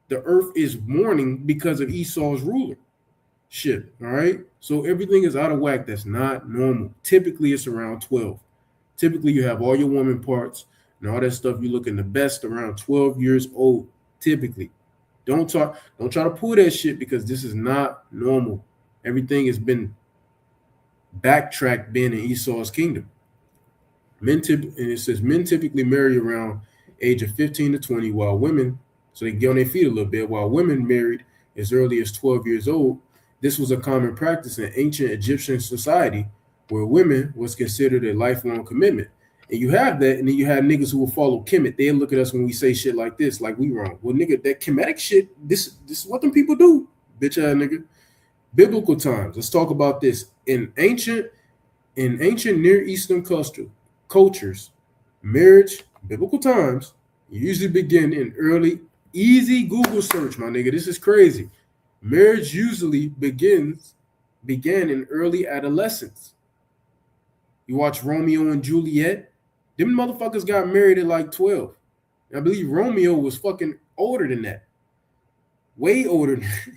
The earth is mourning because of Esau's ruler. shit. All right. So everything is out of whack. That's not normal. Typically, it's around 12. Typically, you have all your woman parts and all that stuff. You looking the best around 12 years old. Typically, don't try to pull that shit because this is not normal. Everything has been backtracked being in Esau's kingdom. And it says men typically marry around age of 15 to 20, while women, so they get on their feet a little bit, while women married as early as 12 years old. This was a common practice in ancient Egyptian society where women was considered a lifelong commitment. And you have that, and then you have niggas who will follow Kemet. They look at us when we say shit like this, like we wrong. Well, nigga, that Kemetic shit, this is what them people do, bitch ass nigga. Biblical times. Let's talk about this. In ancient Near Eastern cultures, marriage, biblical times, usually begin in early, easy Google search, my nigga. This is crazy. Marriage usually began in early adolescence. You watch Romeo and Juliet, them motherfuckers got married at like 12. I believe Romeo was fucking older than that. Way older than that.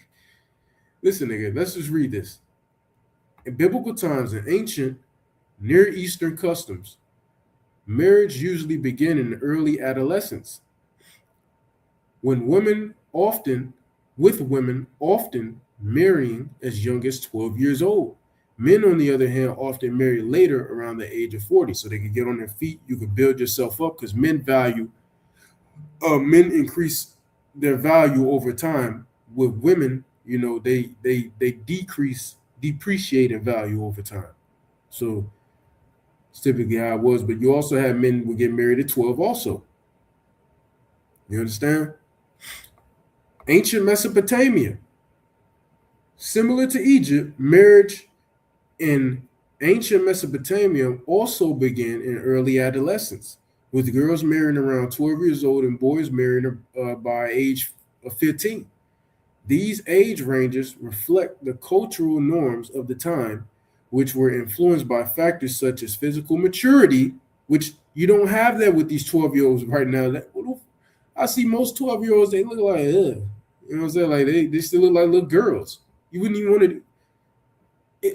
Listen, nigga, let's just read this. In biblical times, in ancient Near Eastern customs, marriage usually began in early adolescence. With women often marrying as young as 12 years old. Men, on the other hand, often marry later around the age of 40, so they can get on their feet. You can build yourself up because men increase their value over time. With women, you know, they depreciate in value over time. So it's typically how it was. But you also have men who get married at 12 also. You understand? Ancient Mesopotamia. Similar to Egypt, marriage in ancient Mesopotamia also began in early adolescence, with girls marrying around 12 years old and boys marrying by age of 15. These age ranges reflect the cultural norms of the time, which were influenced by factors such as physical maturity, which you don't have that with these 12-year-olds right now. I see most 12-year-olds, they look like, ugh. You know what I'm saying? Like they still look like little girls. You wouldn't even want to.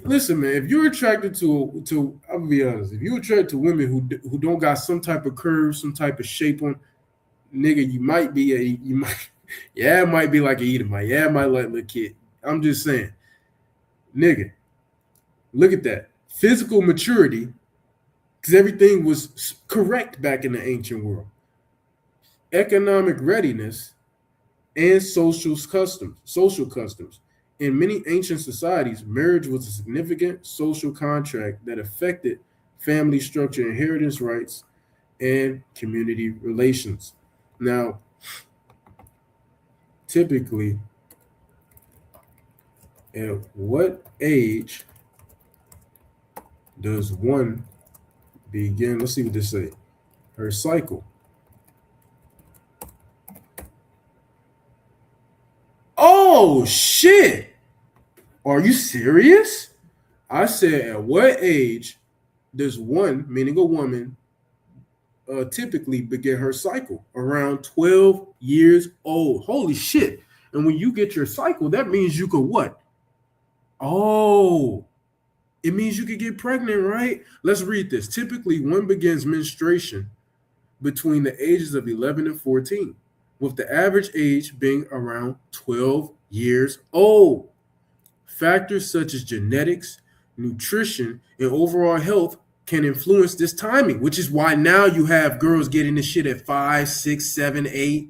Listen, man, if you're attracted to, I'll be honest, if you're attracted to women who don't got some type of curve, some type of shape on, nigga, it might be like an Edomite. Yeah, it might like a little kid. I'm just saying, nigga, look at that. Physical maturity, because everything was correct back in the ancient world. Economic readiness and social customs. In many ancient societies, marriage was a significant social contract that affected family structure, inheritance rights, and community relations. Now, typically, at what age does one begin? Let's see what this say. Her cycle. Oh, shit. Are you serious? I said, at what age does one, meaning a woman, typically begin her cycle? Around 12 years old. Holy shit. And when you get your cycle, that means you could what? Oh, it means you could get pregnant, right? Let's read this. Typically, one begins menstruation between the ages of 11 and 14, with the average age being around 12 years old. Factors such as genetics, nutrition, and overall health can influence this timing, which is why now you have girls getting this shit at 5, 6, 7, 8,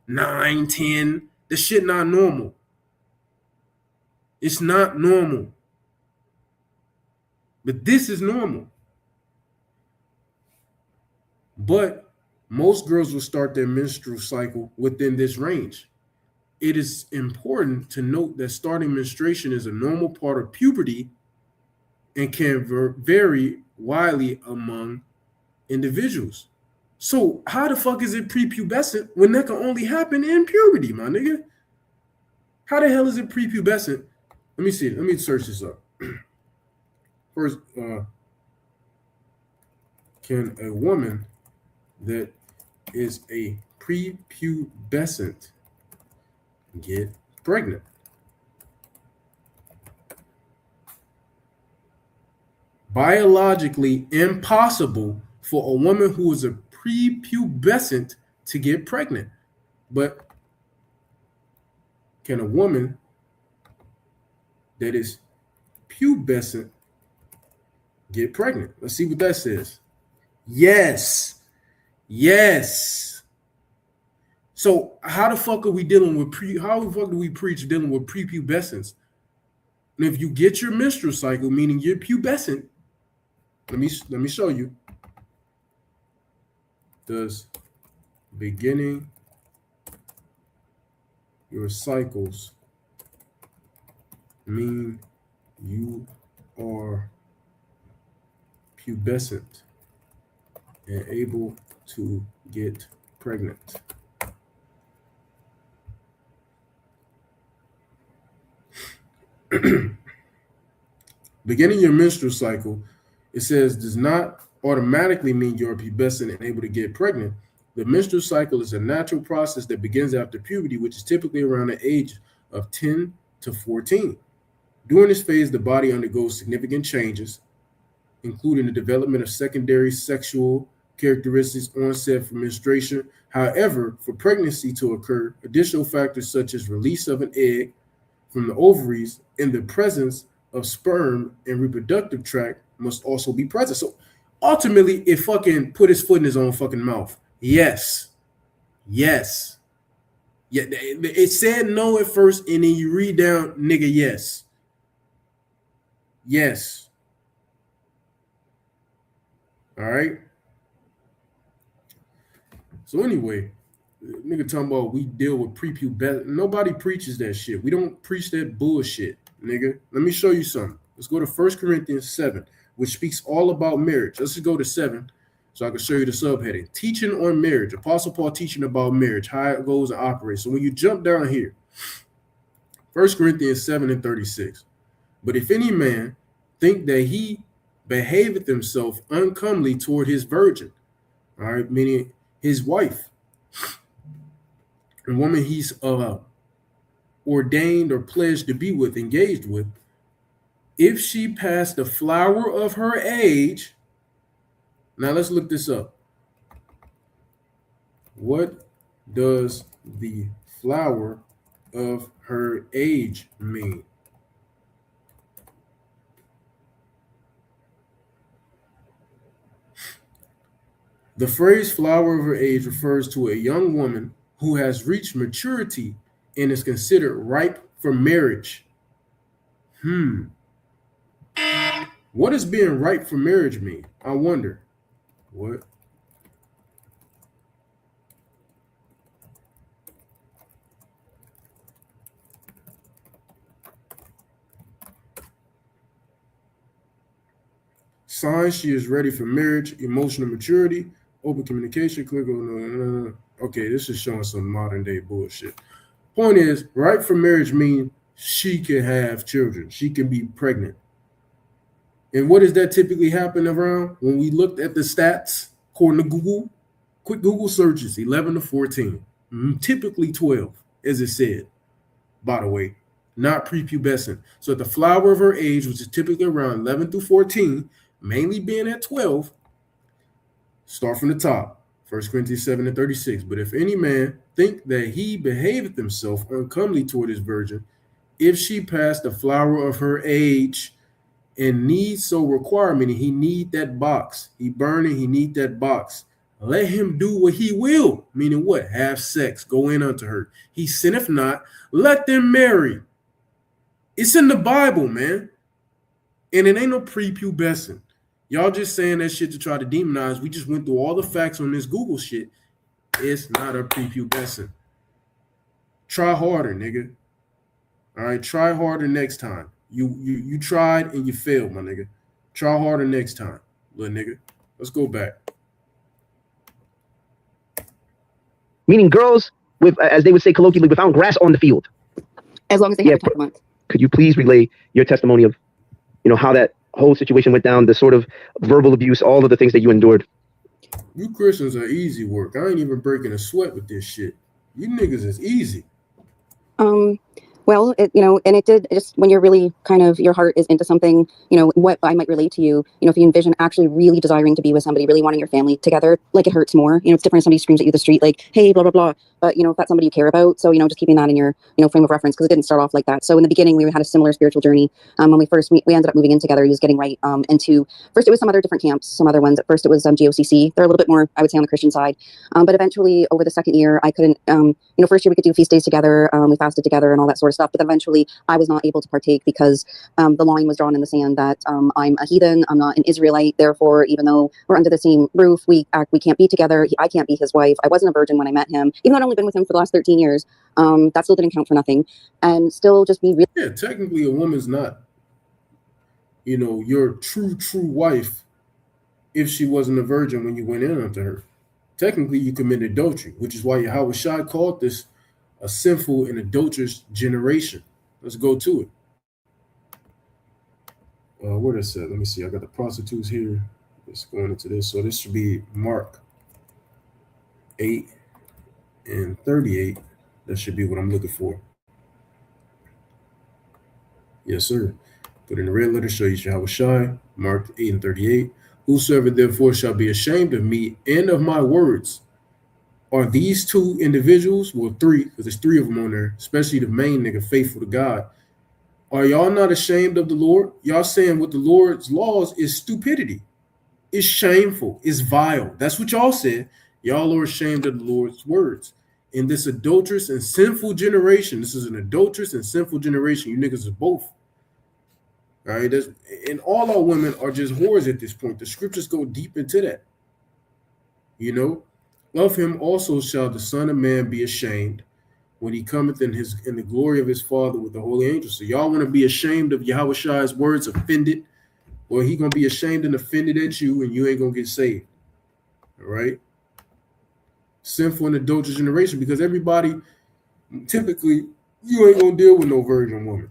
9, 10. This shit not normal. It's not normal. But this is normal. But most girls will start their menstrual cycle within this range. It is important to note that starting menstruation is a normal part of puberty and can vary widely among individuals. So how the fuck is it prepubescent when that can only happen in puberty, my nigga? How the hell is it prepubescent? Let me see. Let me search this up. First, can a woman that is a prepubescent get pregnant? biologically impossible for a woman who is a prepubescent to get pregnant. But can a woman that is pubescent get pregnant? Let's see what that says. Yes. Yes. So how the fuck are we dealing with how the fuck do we preach dealing with prepubescence? And if you get your menstrual cycle, meaning you're pubescent, let me show you. Does beginning your cycles mean you are pubescent and able to get pregnant? Beginning your menstrual cycle, it says, does not automatically mean you're pubescent and able to get pregnant. The menstrual cycle is a natural process that begins after puberty, which is typically around the age of 10 to 14. During this phase, the body undergoes significant changes, including the development of secondary sexual characteristics, onset for menstruation. However, for pregnancy to occur, additional factors such as release of an egg from the ovaries and the presence of sperm and reproductive tract must also be present. So ultimately, it fucking put his foot in his own fucking mouth. Yes. Yes. Yeah, it said no at first, and then you read down, nigga, yes. Yes. All right. So anyway, nigga talking about we deal with prepubescent. Nobody preaches that shit. We don't preach that bullshit, nigga. Let me show you something. Let's go to 1 Corinthians 7, which speaks all about marriage. Let's just go to 7 so I can show you the subheading. Teaching on marriage. Apostle Paul teaching about marriage, how it goes and operates. So when you jump down here, 1 Corinthians 7 and 36. But if any man think that he behaveth himself uncomely toward his virgin, all right, meaning his wife, and woman he's ordained or pledged to be with, engaged with, if she pass the flower of her age. Now let's look this up. What does the flower of her age mean? The phrase flower of her age refers to a young woman who has reached maturity and is considered ripe for marriage. What does being ripe for marriage mean? I wonder. What? Signs she is ready for marriage, emotional maturity, open communication, click on no. Okay, this is showing some modern day bullshit. Point is, ripe for marriage means she can have children. She can be pregnant. And what does that typically happen around? When we looked at the stats, according to Google, quick Google searches, 11 to 14, typically 12, as it said, by the way, not prepubescent. So at the flower of her age, which is typically around 11 through 14, mainly being at 12, start from the top, 1 Corinthians 7 and 36. But if any man think that he behaveth himself uncomely toward his virgin, if she pass the flower of her age and need so require, meaning he need that box, he burning, he need that box, let him do what he will, meaning what? Have sex, go in unto her. He sinneth not, let them marry. It's in the Bible, man. And it ain't no prepubescent. Y'all just saying that shit to try to demonize. We just went through all the facts on this Google shit. It's not a prepubescent. Try harder, nigga. All right, try harder next time. You tried and you failed, my nigga. Try harder next time, little nigga. Let's go back. Meaning girls with, as they would say colloquially, we found grass on the field. As long as they have a couple months. Could you please relay your testimony of, how that whole situation went down, the sort of verbal abuse, all of the things that you endured? You Christians are easy work. I ain't even breaking a sweat with this shit. You niggas is easy. Well, and it did just when you're really kind of your heart is into something, what I might relate to you, if you envision actually really desiring to be with somebody, really wanting your family together, like it hurts more. It's different if somebody screams at you the street, like, hey, blah, blah, blah. But, if that's somebody you care about. So, just keeping that in your, frame of reference, because it didn't start off like that. So in the beginning, we had a similar spiritual journey. When we ended up moving in together, he was getting right into, first it was some other different camps, some other ones. At first it was GOCC. They're a little bit more, I would say, on the Christian side. But eventually over the second year, I couldn't, first year we could do feast days together. We fasted together and all that sort of stuff. But eventually I was not able to partake because the line was drawn in the sand that I'm a heathen, I'm not an Israelite. Therefore, even though we're under the same roof, we can't be together. I can't be his wife. I wasn't a virgin when I met him, even though I'd only been with him for the last 13 years. That still didn't count for nothing. And still just be really. Yeah, technically a woman's not, your true wife if she wasn't a virgin when you went in onto her. Technically, you committed adultery, which is why Yahweh Shai called this a sinful and adulterous generation. Let's go to it. Where is that? Let me see. I got the prostitutes here. Let's go into this. So this should be Mark 8 and 38. That should be what I'm looking for. Yes, sir. Put in the red letter, show you Yahweh Shai, Mark 8 and 38. Whosoever therefore shall be ashamed of me and of my words. Are these two individuals, well, three, because there's three of them on there, especially the main nigga, faithful to God. Are y'all not ashamed of the Lord? Y'all saying what the Lord's laws is stupidity. It's shameful. It's vile. That's what y'all said. Y'all are ashamed of the Lord's words. In this adulterous and sinful generation, this is an adulterous and sinful generation. You niggas are both. All right, and all our women are just whores at this point. The scriptures go deep into that. Of him also shall the Son of Man be ashamed when he cometh in the glory of his Father with the holy angels. So y'all want to be ashamed of Yahweh Shai's words, offended? Well, he gonna be ashamed and offended at you, and you ain't gonna get saved. All right. Sinful and adulterous generation, because everybody typically you ain't gonna deal with no virgin woman.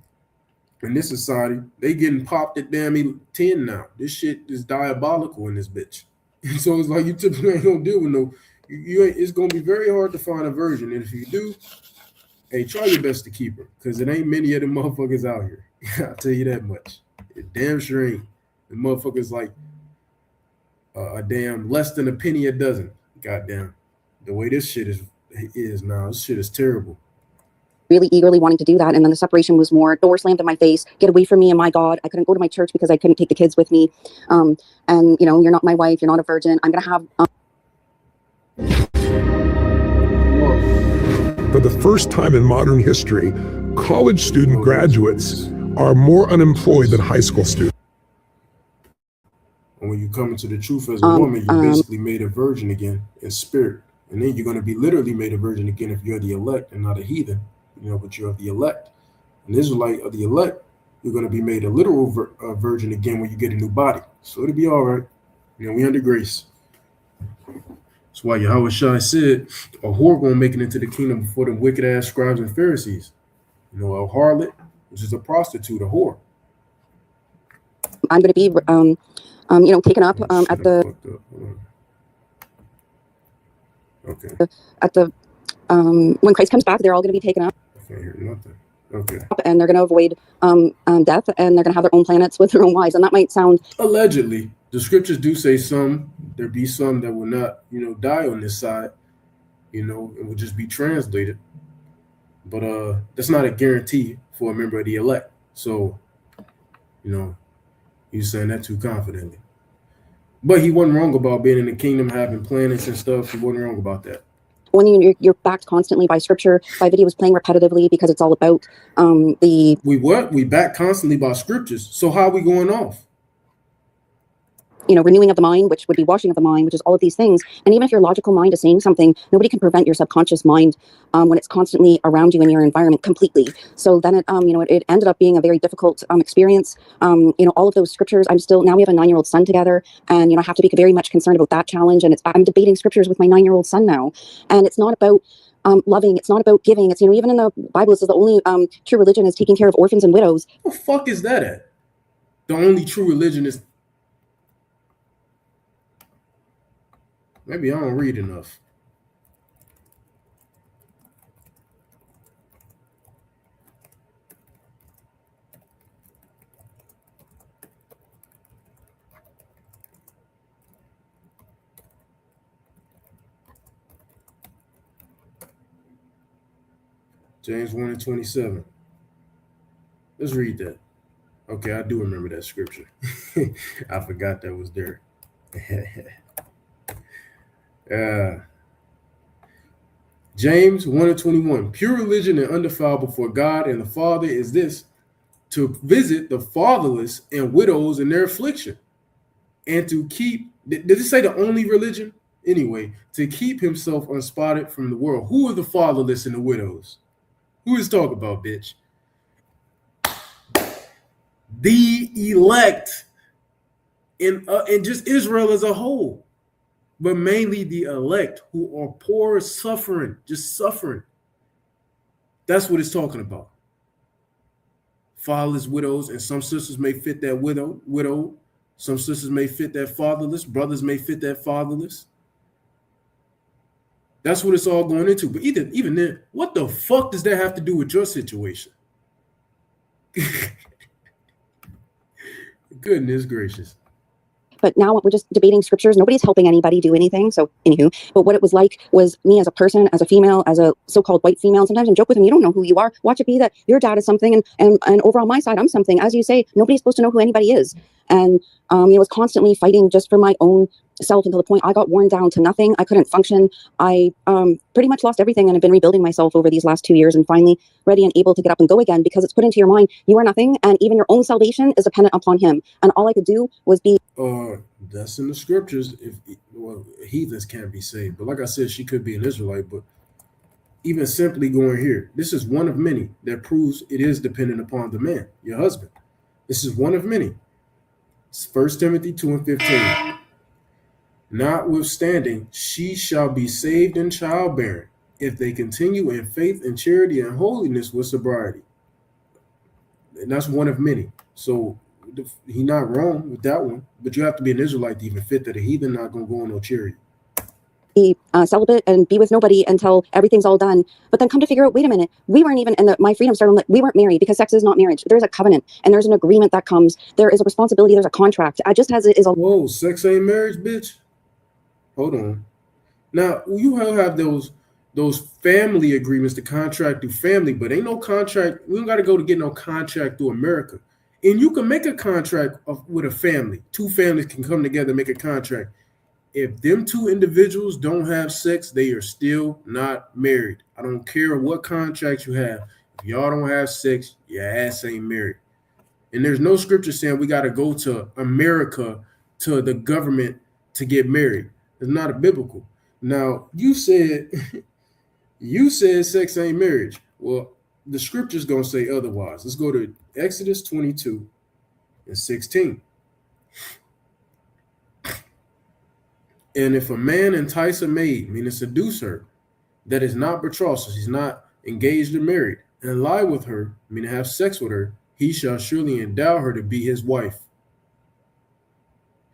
In this society, they getting popped at damn 10 now. This shit is diabolical in this bitch. And so it's like you typically ain't gonna deal with no. It's gonna be very hard to find a virgin, and if you do, hey, try your best to keep her, because it ain't many of them motherfuckers out here. I'll tell you that much. It damn sure ain't. The motherfuckers like a damn less than a penny a dozen. Goddamn, the way this shit is now, this shit is terrible. Really eagerly wanting to do that, and then the separation was more door slammed in my face. Get away from me and my God! I couldn't go to my church because I couldn't take the kids with me. And you're not my wife. You're not a virgin. I'm gonna have. For the first time in modern history, college student graduates are more unemployed than high school students. And when you come into the truth as a woman, you're basically made a virgin again in spirit. And then you're going to be literally made a virgin again if you're the elect and not a heathen, but you're of the elect. An Israelite of the elect, you're going to be made a literal virgin again when you get a new body. So it'll be all right. We under grace. That's why Yahweh Shai said, a whore going to make it into the kingdom before the wicked ass scribes and Pharisees. A harlot, which is a prostitute, a whore. I'm going to be, taken up at the. Okay. At the when Christ comes back, they're all going to be taken up. I can't hear nothing. Okay. And they're going to avoid death, and they're going to have their own planets with their own wives. And that might sound allegedly. The scriptures do say there be some that will not, die on this side, it will just be translated. But that's not a guarantee for a member of the elect. So, you're saying that too confidently. But he wasn't wrong about being in the kingdom, having planets and stuff. He wasn't wrong about that. When you're backed constantly by scripture, by videos playing repetitively, because it's all about the. We back constantly by scriptures. So how are we going off? Renewing of the mind, which would be washing of the mind, which is all of these things. And even if your logical mind is saying something, nobody can prevent your subconscious mind when it's constantly around you in your environment completely. So then it ended up being a very difficult experience. All of those scriptures, now we have a 9-year-old son together, and I have to be very much concerned about that challenge. And I'm debating scriptures with my 9-year-old son now, and it's not about loving. It's not about giving. It's even in the Bible, it says the only true religion is taking care of orphans and widows. What the fuck is that at? The only true religion is. Maybe I don't read enough. James 1 and 27. Let's read that. Okay, I do remember that scripture. I forgot that was there. James 1 and 21. Pure religion and undefiled before God and the Father is this, to visit the fatherless and widows in their affliction, and to keep, did it say the only religion? Anyway, to keep himself unspotted from the world. Who are the fatherless and the widows? Who is talking about, bitch? The elect in just Israel as a whole, but mainly the elect who are poor, suffering, just suffering. That's what it's talking about. Fatherless widows, and some sisters may fit that widow. Some sisters may fit that fatherless. Brothers may fit that fatherless. That's what it's all going into. But even then, what the fuck does that have to do with your situation? Goodness gracious. But now we're just debating scriptures. Nobody's helping anybody do anything. So anywho, but what it was like was me as a person, as a female, as a so-called white female, sometimes I joke with them, you don't know who you are. Watch it be that your dad is something and over on my side, I'm something. As you say, nobody's supposed to know who anybody is. And I was constantly fighting just for my own self until the point I got worn down to nothing. I couldn't function. I pretty much lost everything and have been rebuilding myself over these last 2 years and finally ready and able to get up and go again, because it's put into your mind, you are nothing, and even your own salvation is dependent upon him. And all I could do was be... That's in the scriptures. Heathens can't be saved. But like I said, she could be an Israelite, but even simply going here, this is one of many that proves it is dependent upon the man, your husband. This is one of many. It's 1 Timothy 2 and 15. Notwithstanding, she shall be saved in childbearing, if they continue in faith and charity and holiness with sobriety. And that's one of many. So he's not wrong with that one, but you have to be an Israelite to even fit that. A heathen not going to go on no charity. Be celibate and be with nobody until everything's all done. But then come to figure out, wait a minute, we weren't even, and my freedom started, we weren't married, because sex is not marriage. There's a covenant and there's an agreement that comes. There is a responsibility. There's a contract. Just as it is a... Whoa, sex ain't marriage, bitch. Hold on. Now, you have those family agreements, the contract through family, but ain't no contract. We don't got to go to get no contract through America. And you can make a contract with a family. Two families can come together and make a contract. If them two individuals don't have sex, they are still not married. I don't care what contract you have. If y'all don't have sex, your ass ain't married. And there's no scripture saying we got to go to America, to the government, to get married. It's not a biblical. Now, you said sex ain't marriage. Well, the scripture's going to say otherwise. Let's go to Exodus 22 and 16. And if a man entice a maid, meaning seduce her, that is not betrothed, so she's not engaged or married, and lie with her, meaning have sex with her, he shall surely endow her to be his wife.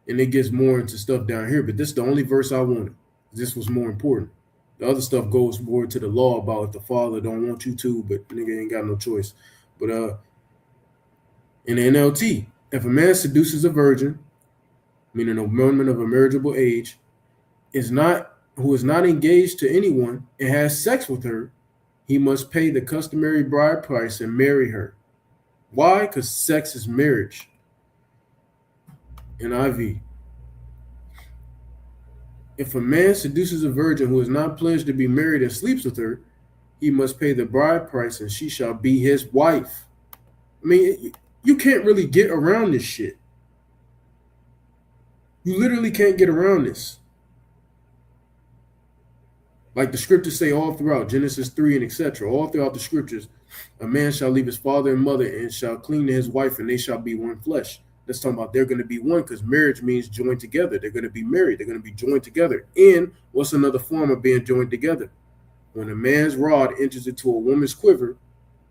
And it gets more into stuff down here, but this is the only verse I wanted. This was more important. The other stuff goes more to the law about if the father don't want you to, but nigga ain't got no choice. But in the NLT, if a man seduces a virgin, meaning a woman of a marriageable age, who is not engaged to anyone and has sex with her, he must pay the customary bride price and marry her. Why? Because sex is marriage. NIV. If a man seduces a virgin who is not pledged to be married and sleeps with her, he must pay the bride price and she shall be his wife. I mean, you can't really get around this shit. You literally can't get around this. Like the scriptures say all throughout, Genesis 3 and etc., all throughout the scriptures, a man shall leave his father and mother and shall cleave to his wife, and they shall be one flesh. That's talking about they're going to be one, because marriage means joined together. They're going to be married. They're going to be joined together. And what's another form of being joined together? When a man's rod enters into a woman's quiver,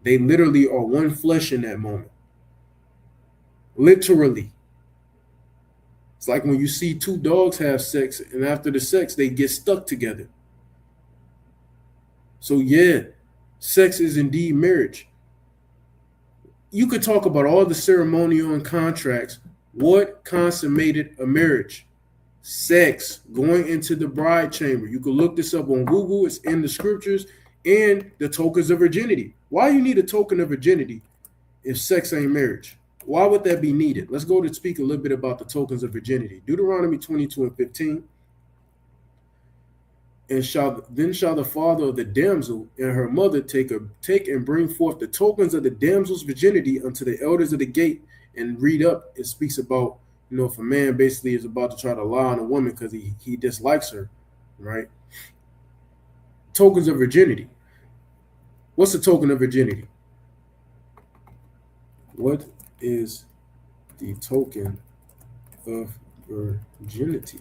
they literally are one flesh in that moment. Literally. It's like when you see two dogs have sex, and after the sex, they get stuck together. So yeah, sex is indeed marriage. You could talk about all the ceremonial and contracts. What consummated a marriage? Sex, going into the bride chamber. You can look this up on Google. It's in the scriptures. and the tokens of virginity. Why you need a token of virginity if sex ain't marriage? Why would that be needed? Let's go to speak a little bit about the tokens of virginity. Deuteronomy 22:15. And shall the father of the damsel and her mother take and bring forth the tokens of the damsel's virginity unto the elders of the gate. And read up, it speaks about, if a man basically is about to try to lie on a woman because he dislikes her, right? Tokens of virginity. What's the token of virginity? What is the token of virginity?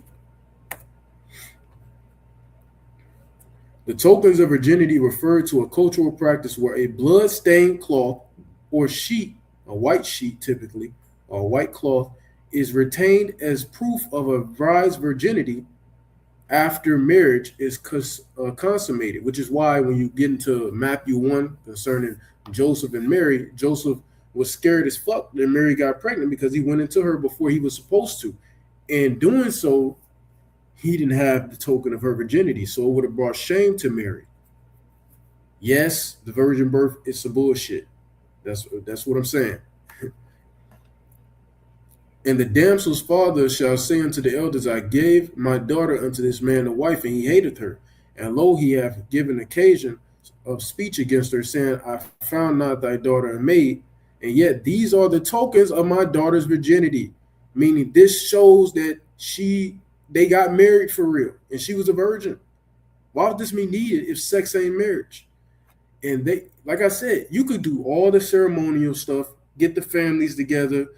The tokens of virginity refer to a cultural practice where a blood-stained cloth or sheet, a white sheet typically, or a white cloth, is retained as proof of a bride's virginity after marriage is consummated, which is why when you get into Matthew 1 concerning Joseph and Mary, Joseph was scared as fuck that Mary got pregnant because he went into her before he was supposed to. In doing so, he didn't have the token of her virginity, so it would have brought shame to Mary. Yes, the virgin birth is some bullshit. That's what I'm saying. And the damsel's father shall say unto the elders, I gave my daughter unto this man a wife, and he hated her. And lo, he hath given occasion of speech against her, saying, I found not thy daughter a maid, and yet these are the tokens of my daughter's virginity. Meaning this shows that they got married for real, and she was a virgin. Why would this be needed if sex ain't marriage? And they, like I said, you could do all the ceremonial stuff, get the families together,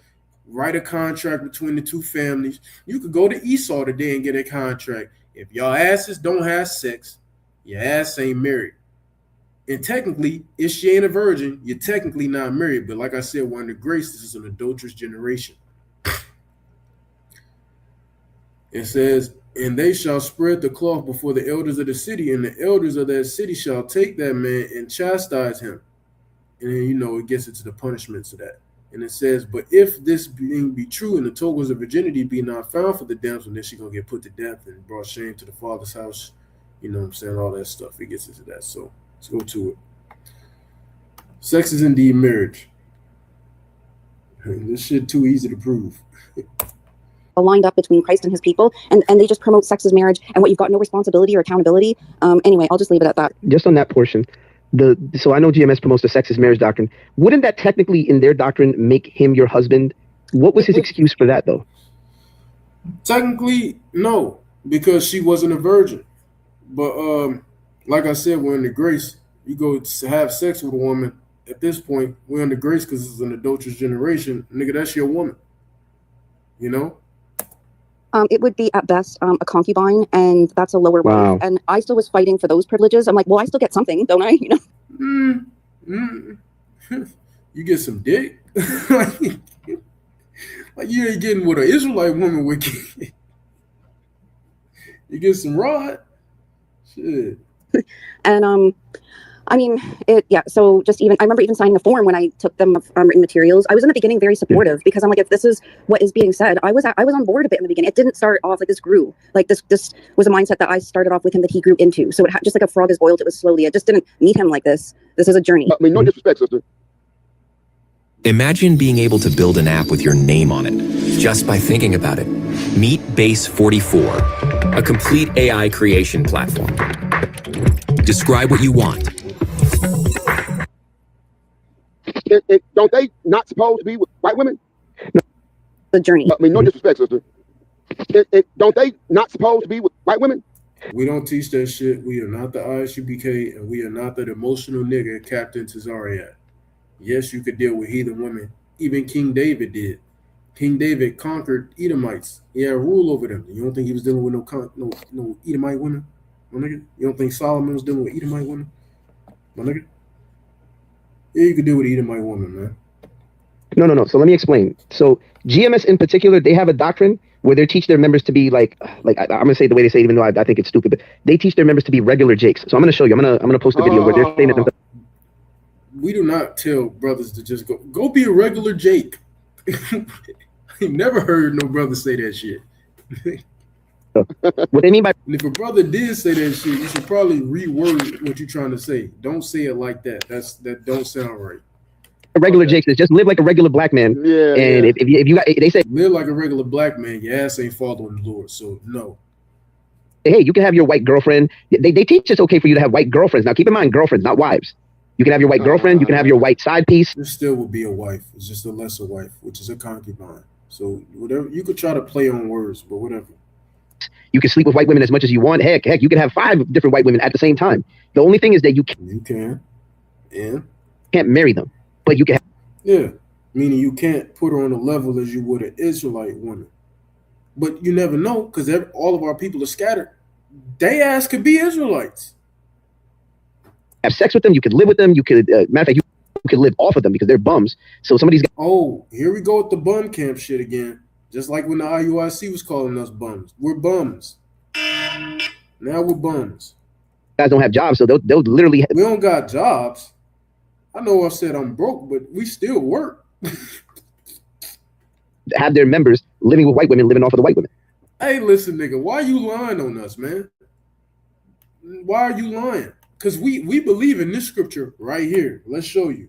write a contract between the two families. You could go to Esau today and get a contract. If y'all asses don't have sex, your ass ain't married. And technically, if she ain't a virgin, you're technically not married. But like I said, we're under grace. This is an adulterous generation. It says, and they shall spread the cloth before the elders of the city, and the elders of that city shall take that man and chastise him. And then, it gets into the punishments of that. And it says, but if this being be true, and the tokens of virginity be not found for the damsel, then she's going to get put to death and brought shame to the father's house. You know what I'm saying? All that stuff. It gets into that. So let's go to it. Sex is indeed marriage. This shit too easy to prove. Lined up between Christ and his people, and they just promote sex as marriage, and what you've got no responsibility or accountability. Anyway, I'll just leave it at that. Just on that portion, so I know GMS promotes the sex as marriage doctrine. Wouldn't that technically, in their doctrine, make him your husband? What was his excuse for that, though? Technically, no, because she wasn't a virgin. But like I said, we're under grace. You go to have sex with a woman. At this point, we're under grace because this is an adulterous generation. Nigga, that's your woman. It would be at best a concubine, and that's a lower wife. And I still was fighting for those privileges. I'm like, well, I still get something, don't I? You get some dick. like you ain't getting what an Israelite woman would get. You get some rod. Shit. And so just I remember even signing a form when I took them written materials. I was in the beginning very supportive because I'm like, if this is what is being said, I was on board a bit in the beginning. It didn't start off like this grew. Like this was a mindset that I started off with him that he grew into. So it just like a frog is boiled, it was slowly. I just didn't meet him like this. This is a journey. No disrespect, sister. Imagine being able to build an app with your name on it just by thinking about it. Meet Base 44, a complete AI creation platform. Describe what you want. Don't they not supposed to be with white women? The journey. No disrespect, sister. Don't they not supposed to be with white women? We don't teach that shit. We are not the ISUBK, and we are not that emotional nigga Captain Tazariak. Yes, you could deal with heathen women. Even King David did. King David conquered Edomites. He had rule over them. You don't think he was dealing with no Edomite women? My nigga? You don't think Solomon was dealing with Edomite women? My nigga? Yeah, you could deal with Edomite woman, man. No. So let me explain. So GMS in particular, they have a doctrine where they teach their members to be like I'm gonna say the way they say it, even though I think it's stupid, but they teach their members to be regular Jakes. So I'm gonna show you. I'm gonna post a video where they're saying that. We do not tell brothers to just go be a regular Jake. I never heard no brother say that shit. What they mean by And if a brother did say that shit, you should probably reword what you're trying to say. Don't say it like that. That don't sound right. a regular Jake says, just live like a regular black man. Yeah, And yeah. if you got, they say, Live like a regular black man. Your ass ain't following the Lord. So no. hey, you can have your white girlfriend. They teach it's okay for you to have white girlfriends. Now keep in mind, girlfriends, not wives. You can have your white girlfriend. You can have your white side piece. This still would be a wife. It's just a lesser wife, which is a concubine. So whatever, you could try to play on words, but whatever. You can sleep with white women as much as you want. Heck, you can have 5 different white women at the same time. The only thing is that you can't marry them, but you can. Meaning you can't put her on a level as you would an Israelite woman. But you never know, because all of our people are scattered. They ass could be Israelites. Have sex with them. You could live with them. You could, matter of fact, you could live off of them because they're bums. So somebody's. Oh, here we go with the bum camp shit again. Just like when the IUIC was calling us bums. We're bums. Now we're bums. Guys don't have jobs, so they'll literally. We don't got jobs. I know I said I'm broke, but we still work. Have their members living with white women, living off of the white women. Hey, listen, nigga, why are you lying on us, man? Why are you lying? Because we believe in this scripture right here. Let's show you.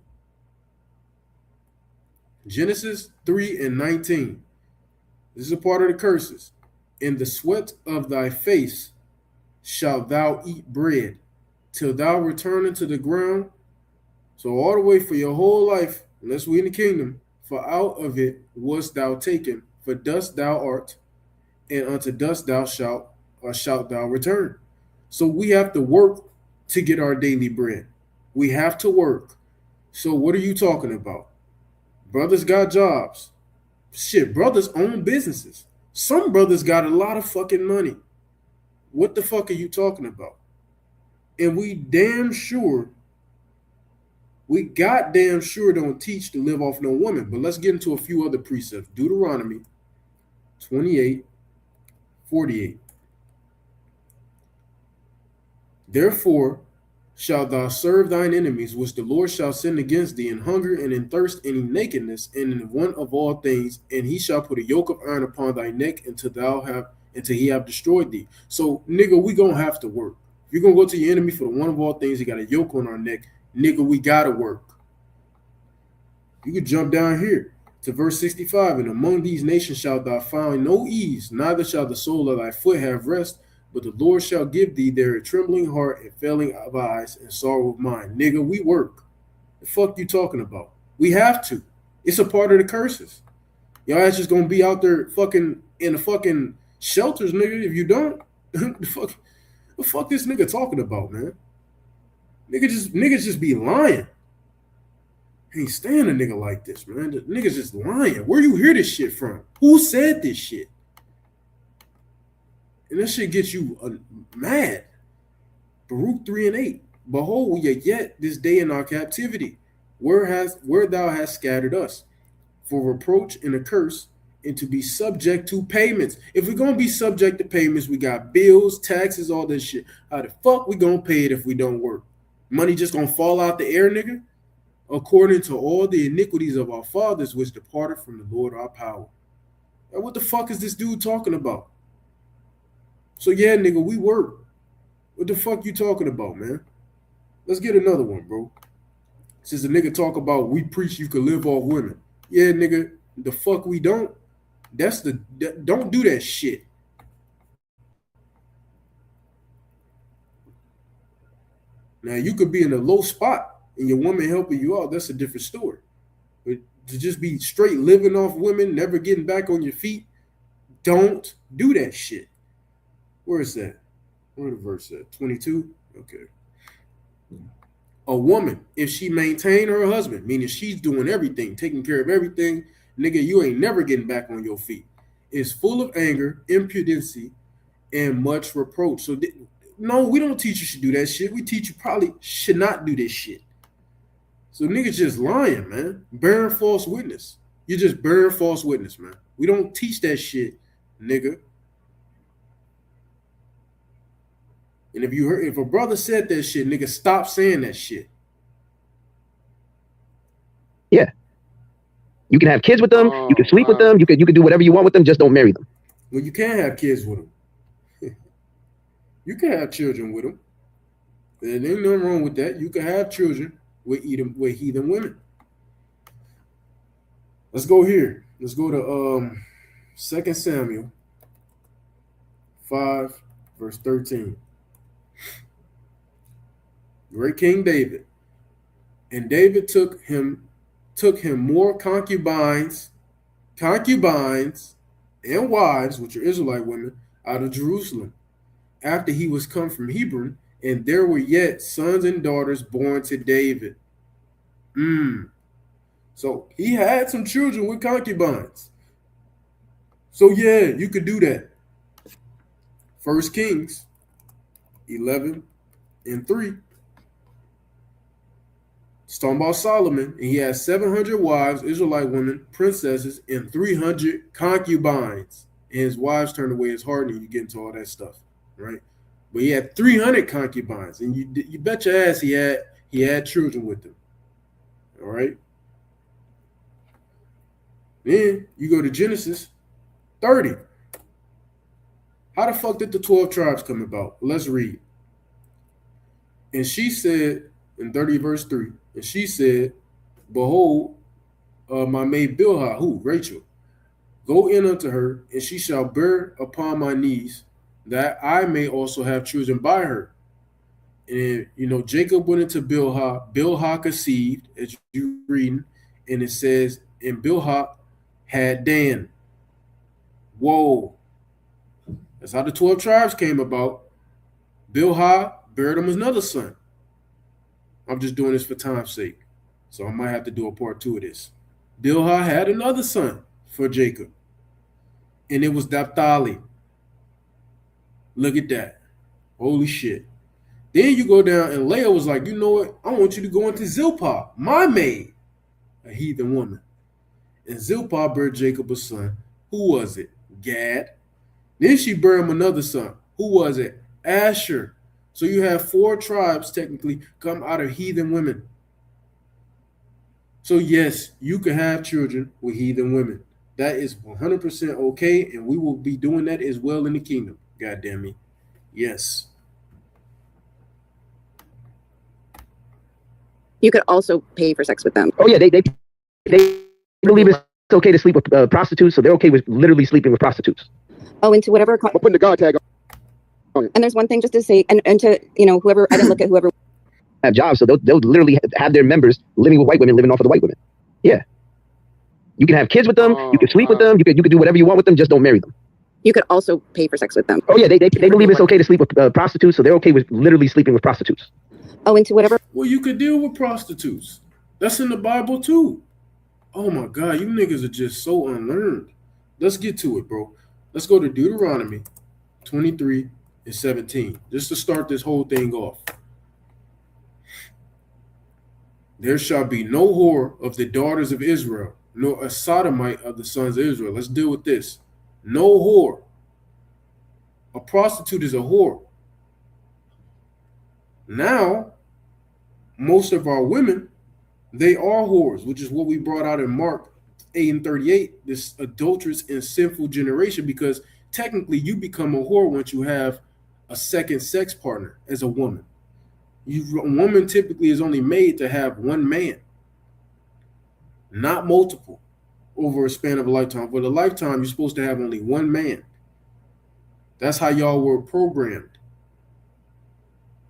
Genesis 3:19. This is a part of the curses. In the sweat of thy face shalt thou eat bread, till thou return into the ground. So all the way for your whole life, unless we in the kingdom, for out of it wast thou taken, for dust thou art, and unto dust thou shalt thou return. So we have to work to get our daily bread. We have to work. So what are you talking about? Brothers got jobs. Shit, brothers own businesses. Some brothers got a lot of fucking money. What the fuck are you talking about? And we goddamn sure don't teach to live off no woman. But let's get into a few other precepts. Deuteronomy 28:48. Therefore shalt thou serve thine enemies, which the Lord shall send against thee, in hunger and in thirst and in nakedness and in want of all things, and he shall put a yoke of iron upon thy neck until he have destroyed thee. So, nigga, we gonna have to work. If you're gonna go to your enemy for the one of all things, you got a yoke on our neck, nigga, we gotta work. You could jump down here to verse 65, and among these nations shalt thou find no ease, neither shall the sole of thy foot have rest, but the Lord shall give thee there a trembling heart and failing of eyes and sorrow of mind. Nigga, we work. The fuck you talking about? We have to. It's a part of the curses. Y'all ass just gonna be out there fucking in the fucking shelters, nigga. If you don't, the fuck this nigga talking about, man? Niggas just be lying. I ain't stand a nigga like this, man. The niggas just lying. Where you hear this shit from? Who said this shit? And that shit gets you mad. Baruch 3:8. Behold, we are yet this day in our captivity, where thou hast scattered us, for reproach and a curse, and to be subject to payments. If we're gonna be subject to payments, we got bills, taxes, all this shit. How the fuck we gonna pay it if we don't work? Money just gonna fall out the air, nigga? According to all the iniquities of our fathers, which departed from the Lord our power. Now, what the fuck is this dude talking about? So yeah, nigga, we work. What the fuck you talking about, man? Let's get another one, bro. Since the nigga talk about we preach you can live off women. Yeah, nigga, the fuck we don't. Don't do that shit. Now you could be in a low spot and your woman helping you out. That's a different story. But to just be straight living off women, never getting back on your feet, don't do that shit. Where is that? Where the verse at? 22? Okay. A woman, if she maintain her husband, meaning she's doing everything, taking care of everything, nigga, you ain't never getting back on your feet, is full of anger, impudency, and much reproach. So, no, we don't teach you should do that shit. We teach you probably should not do this shit. So niggas just lying, man. Bearing false witness. You just bearing false witness, man. We don't teach that shit, nigga. And if a brother said that shit, nigga, stop saying that shit. Yeah. You can have kids with them. You can sleep with them. You can do whatever you want with them. Just don't marry them. Well, you can have kids with them. You can have children with them. There ain't nothing wrong with that. You can have children with heathen women. Let's go here. Let's go to 2 Samuel 5, verse 13. Great King David. And David took him more concubines and wives, which are Israelite women, out of Jerusalem, after he was come from Hebron, and there were yet sons and daughters born to David. So he had some children with concubines. So yeah, you could do that. 1 Kings 11 and 3. It's talking about Solomon, and he had 700 wives, Israelite women, princesses, and 300 concubines. And his wives turned away his heart, and you get into all that stuff, right? But he had 300 concubines, and you bet your ass he had children with them. All right. Then you go to Genesis 30. How the fuck did the 12 tribes come about? Let's read. And she said in 30 verse 3, and she said, behold, my maid Bilhah, who? Rachel, go in unto her, and she shall bear upon my knees, that I may also have children by her. And, Jacob went into Bilhah. Bilhah conceived, as you reading, and it says, and Bilhah had Dan. Whoa. That's how the 12 tribes came about. Bilhah bare him another son. I'm just doing this for time's sake. So I might have to do a part 2 of this. Bilhah had another son for Jacob. And it was Naphtali. Look at that. Holy shit. Then you go down and Leah was like, you know what? I want you to go into Zilpah, my maid, a heathen woman. And Zilpah bare Jacob a son. Who was it? Gad. Then she bare him another son. Who was it? Asher. So you have 4 tribes technically come out of heathen women. So yes, you can have children with heathen women. That is 100% okay, and we will be doing that as well in the kingdom. God damn me. Yes. You could also pay for sex with them. Oh yeah, they believe it's okay to sleep with prostitutes, so they're okay with literally sleeping with prostitutes. Oh, into whatever. We're putting the God tag on it. And there's one thing just to say, and to whoever, I didn't look at whoever have jobs, so they'll literally have their members living with white women, living off of the white women. Yeah, you can have kids with them, you can sleep with them, you can do whatever you want with them, just don't marry them. You could also pay for sex with them. Oh yeah, they believe it's okay to sleep with prostitutes, so they're okay with literally sleeping with prostitutes. Oh, into whatever. Well, you could deal with prostitutes. That's in the Bible too. Oh my God, you niggas are just so unlearned. Let's get to it, bro. Let's go to Deuteronomy 23 and 17, just to start this whole thing off. There shall be no whore of the daughters of Israel, nor a sodomite of the sons of Israel. Let's deal with this. No whore. A prostitute is a whore. Now, most of our women, they are whores, which is what we brought out in Mark 8 and 38, this adulterous and sinful generation, because technically you become a whore once you have a second sex partner as a woman. A woman typically is only made to have one man, not multiple, over a span of a lifetime. For the lifetime, you're supposed to have only one man. That's how y'all were programmed.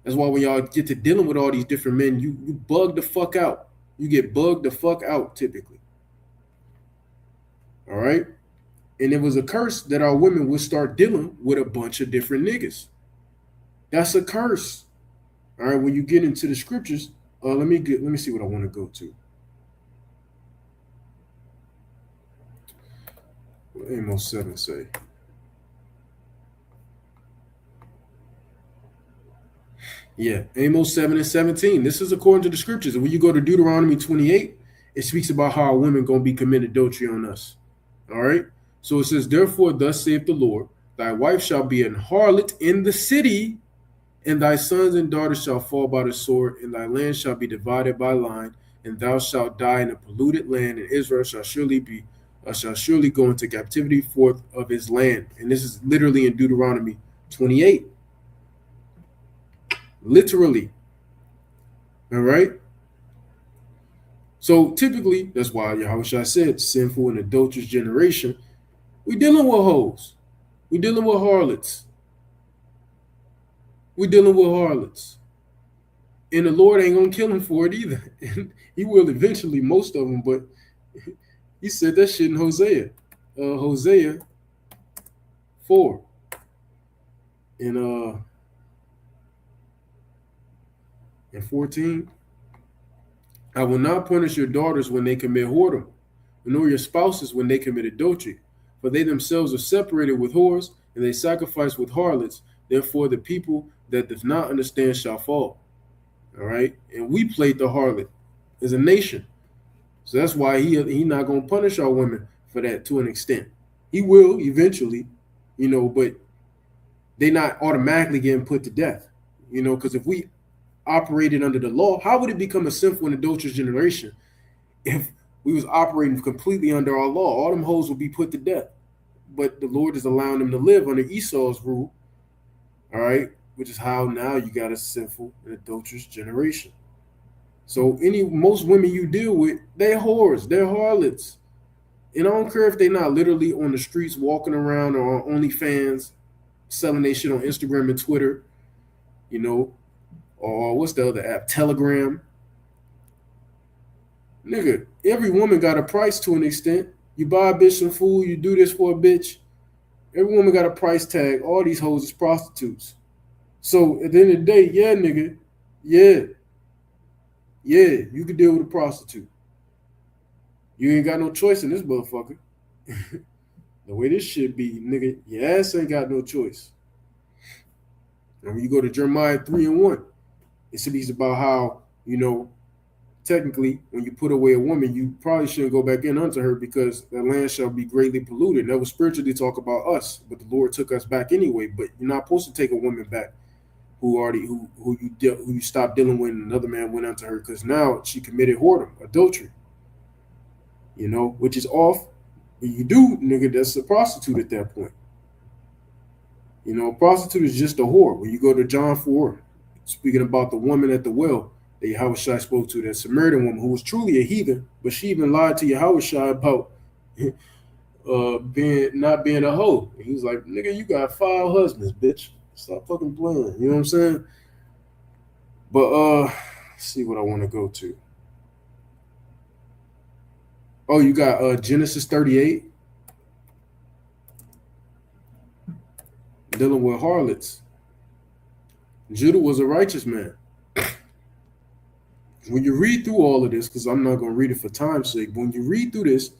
That's why when y'all get to dealing with all these different men, you bug the fuck out. You get bugged the fuck out typically. All right? And it was a curse that our women would start dealing with a bunch of different niggas. That's a curse. All right, when you get into the scriptures, let me see what I want to go to. What Amos 7 say? Yeah, Amos 7 and 17. This is according to the scriptures. And when you go to Deuteronomy 28, it speaks about how our women going to be committing adultery on us. All right? So it says, therefore, thus saith the Lord, thy wife shall be an harlot in the city, and thy sons and daughters shall fall by the sword, and thy land shall be divided by line, and thou shalt die in a polluted land, and Israel shall surely go into captivity forth of his land. And this is literally in Deuteronomy 28. literally. All right. So typically, that's why Yahushua said, sinful and adulterous generation. We dealing with hoes. We dealing with harlots. We dealing with harlots. And the Lord ain't gonna kill him for it either. He will eventually, most of them, but he said that shit in Hosea. Hosea 4. And 14. I will not punish your daughters when they commit whoredom, nor your spouses when they commit adultery. For they themselves are separated with whores, and they sacrifice with harlots. Therefore the people that does not understand shall fall. All right? And we played the harlot as a nation. So that's why he not going to punish our women for that to an extent. He will eventually, but they not automatically getting put to death, because if we operated under the law, how would it become a sinful and adulterous generation if we was operating completely under our law? All them hoes would be put to death. But the Lord is allowing them to live under Esau's rule, all right, which is how now you got a sinful and adulterous generation. So most women you deal with, they're whores, they're harlots. And I don't care if they're not literally on the streets walking around or on OnlyFans selling their shit on Instagram and Twitter, or what's the other app? Telegram. Nigga, every woman got a price to an extent. You buy a bitch some food, you do this for a bitch. Every woman got a price tag. All these hoes is prostitutes. So at the end of the day, yeah, nigga, yeah, you can deal with a prostitute. You ain't got no choice in this motherfucker. The way this shit be, nigga, your ass ain't got no choice. And when you go to Jeremiah 3:1, it speaks about how, technically, when you put away a woman, you probably shouldn't go back in unto her because the land shall be greatly polluted. That was spiritually talk about us, but the Lord took us back anyway. But you're not supposed to take a woman back who you stopped dealing with, and another man went unto her because now she committed whoredom, adultery. Which is off. When you do, nigga, that's a prostitute at that point. A prostitute is just a whore. When you go to John 4, speaking about the woman at the well that Yahushua spoke to, that Samaritan woman who was truly a heathen, but she even lied to Yahushua about not being a hoe. And he was like, nigga, you got 5 husbands, bitch. Stop fucking playing. You know what I'm saying? But let's see what I want to go to. Oh, you got Genesis 38. Dealing with harlots. Judah was a righteous man. When you read through all of this, because I'm not going to read it for time's sake, but when you read through this,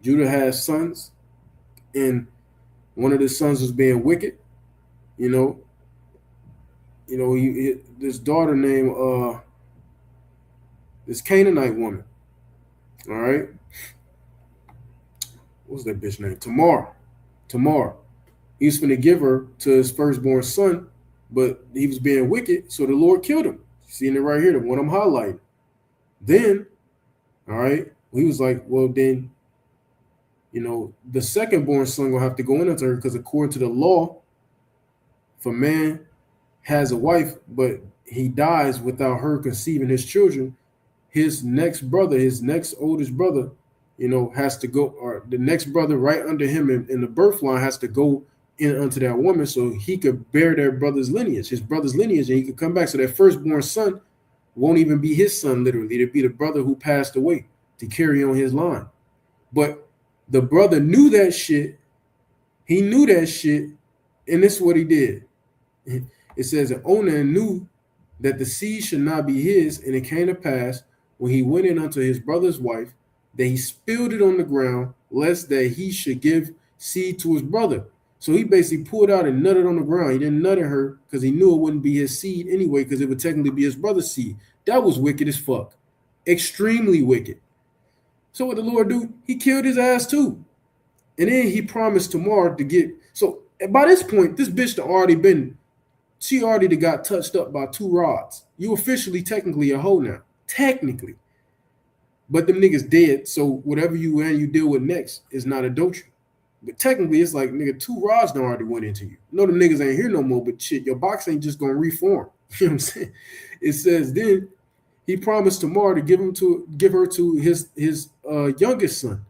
Judah has sons, and one of the sons was being wicked. This daughter named this Canaanite woman. All right. What's that bitch name? Tamar. He was going to give her to his firstborn son, but he was being wicked, so the Lord killed him. Seeing it right here, the one I'm highlighting. Then, all right, he was like, well, then, the second-born son gonna have to go in unto her because according to the law, if a man has a wife, but he dies without her conceiving his children, his next oldest brother, has to go, or the next brother right under him in the birth line has to go in unto that woman so he could bear his brother's lineage, and he could come back. So that firstborn son won't even be his son, literally. It'd be the brother who passed away to carry on his line. But the brother knew that shit. He knew that shit, and this is what he did. It says, and Onan knew that the seed should not be his, and it came to pass when he went in unto his brother's wife that he spilled it on the ground, lest that he should give seed to his brother. So he basically pulled out and nutted on the ground. He didn't nut at her because he knew it wouldn't be his seed anyway, because it would technically be his brother's seed. That was wicked as fuck. Extremely wicked. So what the Lord do? He killed his ass too. And then he promised Tamar to get. So by this point, this bitch she already got touched up by 2 rods. You officially, technically a hoe now. Technically. But them niggas dead. So whatever you deal with next is not adultery. But technically, it's like, nigga, 2 rods done already went into you. No, them niggas ain't here no more, but shit, your box ain't just gonna reform. You know what I'm saying? It says then he promised Tamar to give her to his youngest son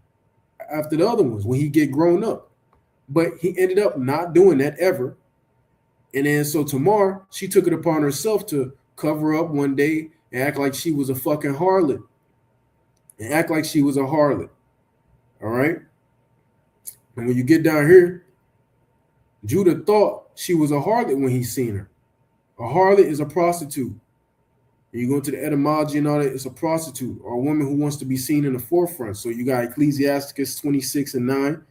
after the other ones when he get grown up. But he ended up not doing that ever. And then so Tamar, she took it upon herself to cover up one day and act like she was a fucking harlot. And act like she was a harlot. All right. And when you get down here, Judah thought she was a harlot when he seen her. A harlot is a prostitute. And you go to the etymology and all that, it's a prostitute or a woman who wants to be seen in the forefront. So you got Ecclesiasticus 26:9.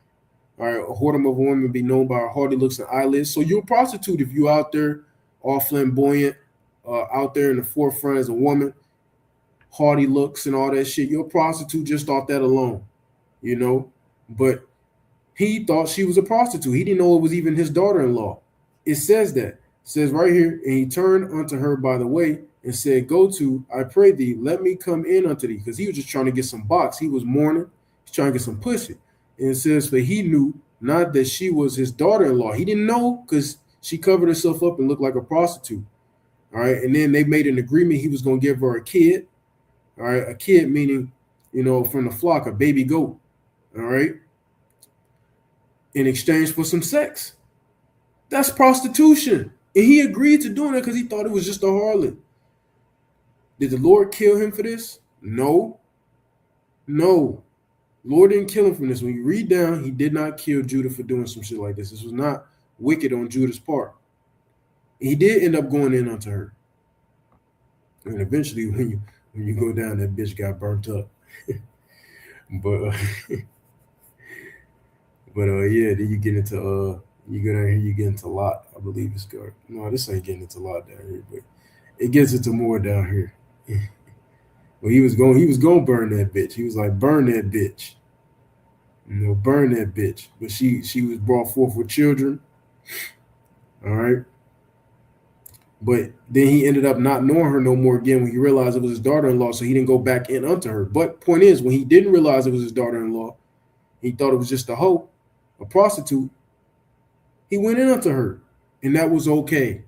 All right, a whoredom of a woman be known by her haughty looks and eyelids. So you're a prostitute if you're out there all flamboyant, out there in the forefront as a woman, haughty looks and all that shit. You're a prostitute just off that alone, you know. But he thought she was a prostitute. He didn't know it was even his daughter-in-law. It says that. It says right here, and he turned unto her by the way and said, go to, I pray thee, let me come in unto thee. Because he was just trying to get some box. He was mourning. He's trying to get some pussy. And it says, for he knew not that she was his daughter-in-law. He didn't know because she covered herself up and looked like a prostitute. All right. And then they made an agreement. He was going to give her a kid. All right. A kid meaning, you know, from the flock, a baby goat. All right. In exchange for some sex. That's prostitution. And he agreed to doing it because he thought it was just a harlot. Did the Lord kill him for this? No. No. Lord didn't kill him from this. When you read down, he did not kill Judah for doing some shit like this. This was not wicked on Judah's part. He did end up going in unto her. And eventually, when you go down, that bitch got burnt up. but yeah, then you get into you go down here, you get into Lot. I believe it's good. No, this ain't getting into Lot down here, but it gets into more down here. Well, he was going to burn that bitch. He was like, burn that bitch. You know, burn that bitch. But she was brought forth with children. All right. But then he ended up not knowing her no more again when he realized it was his daughter-in-law, so he didn't go back in unto her. But point is, when he didn't realize it was his daughter-in-law, he thought it was just a hoe, a prostitute, he went in unto her. And that was okay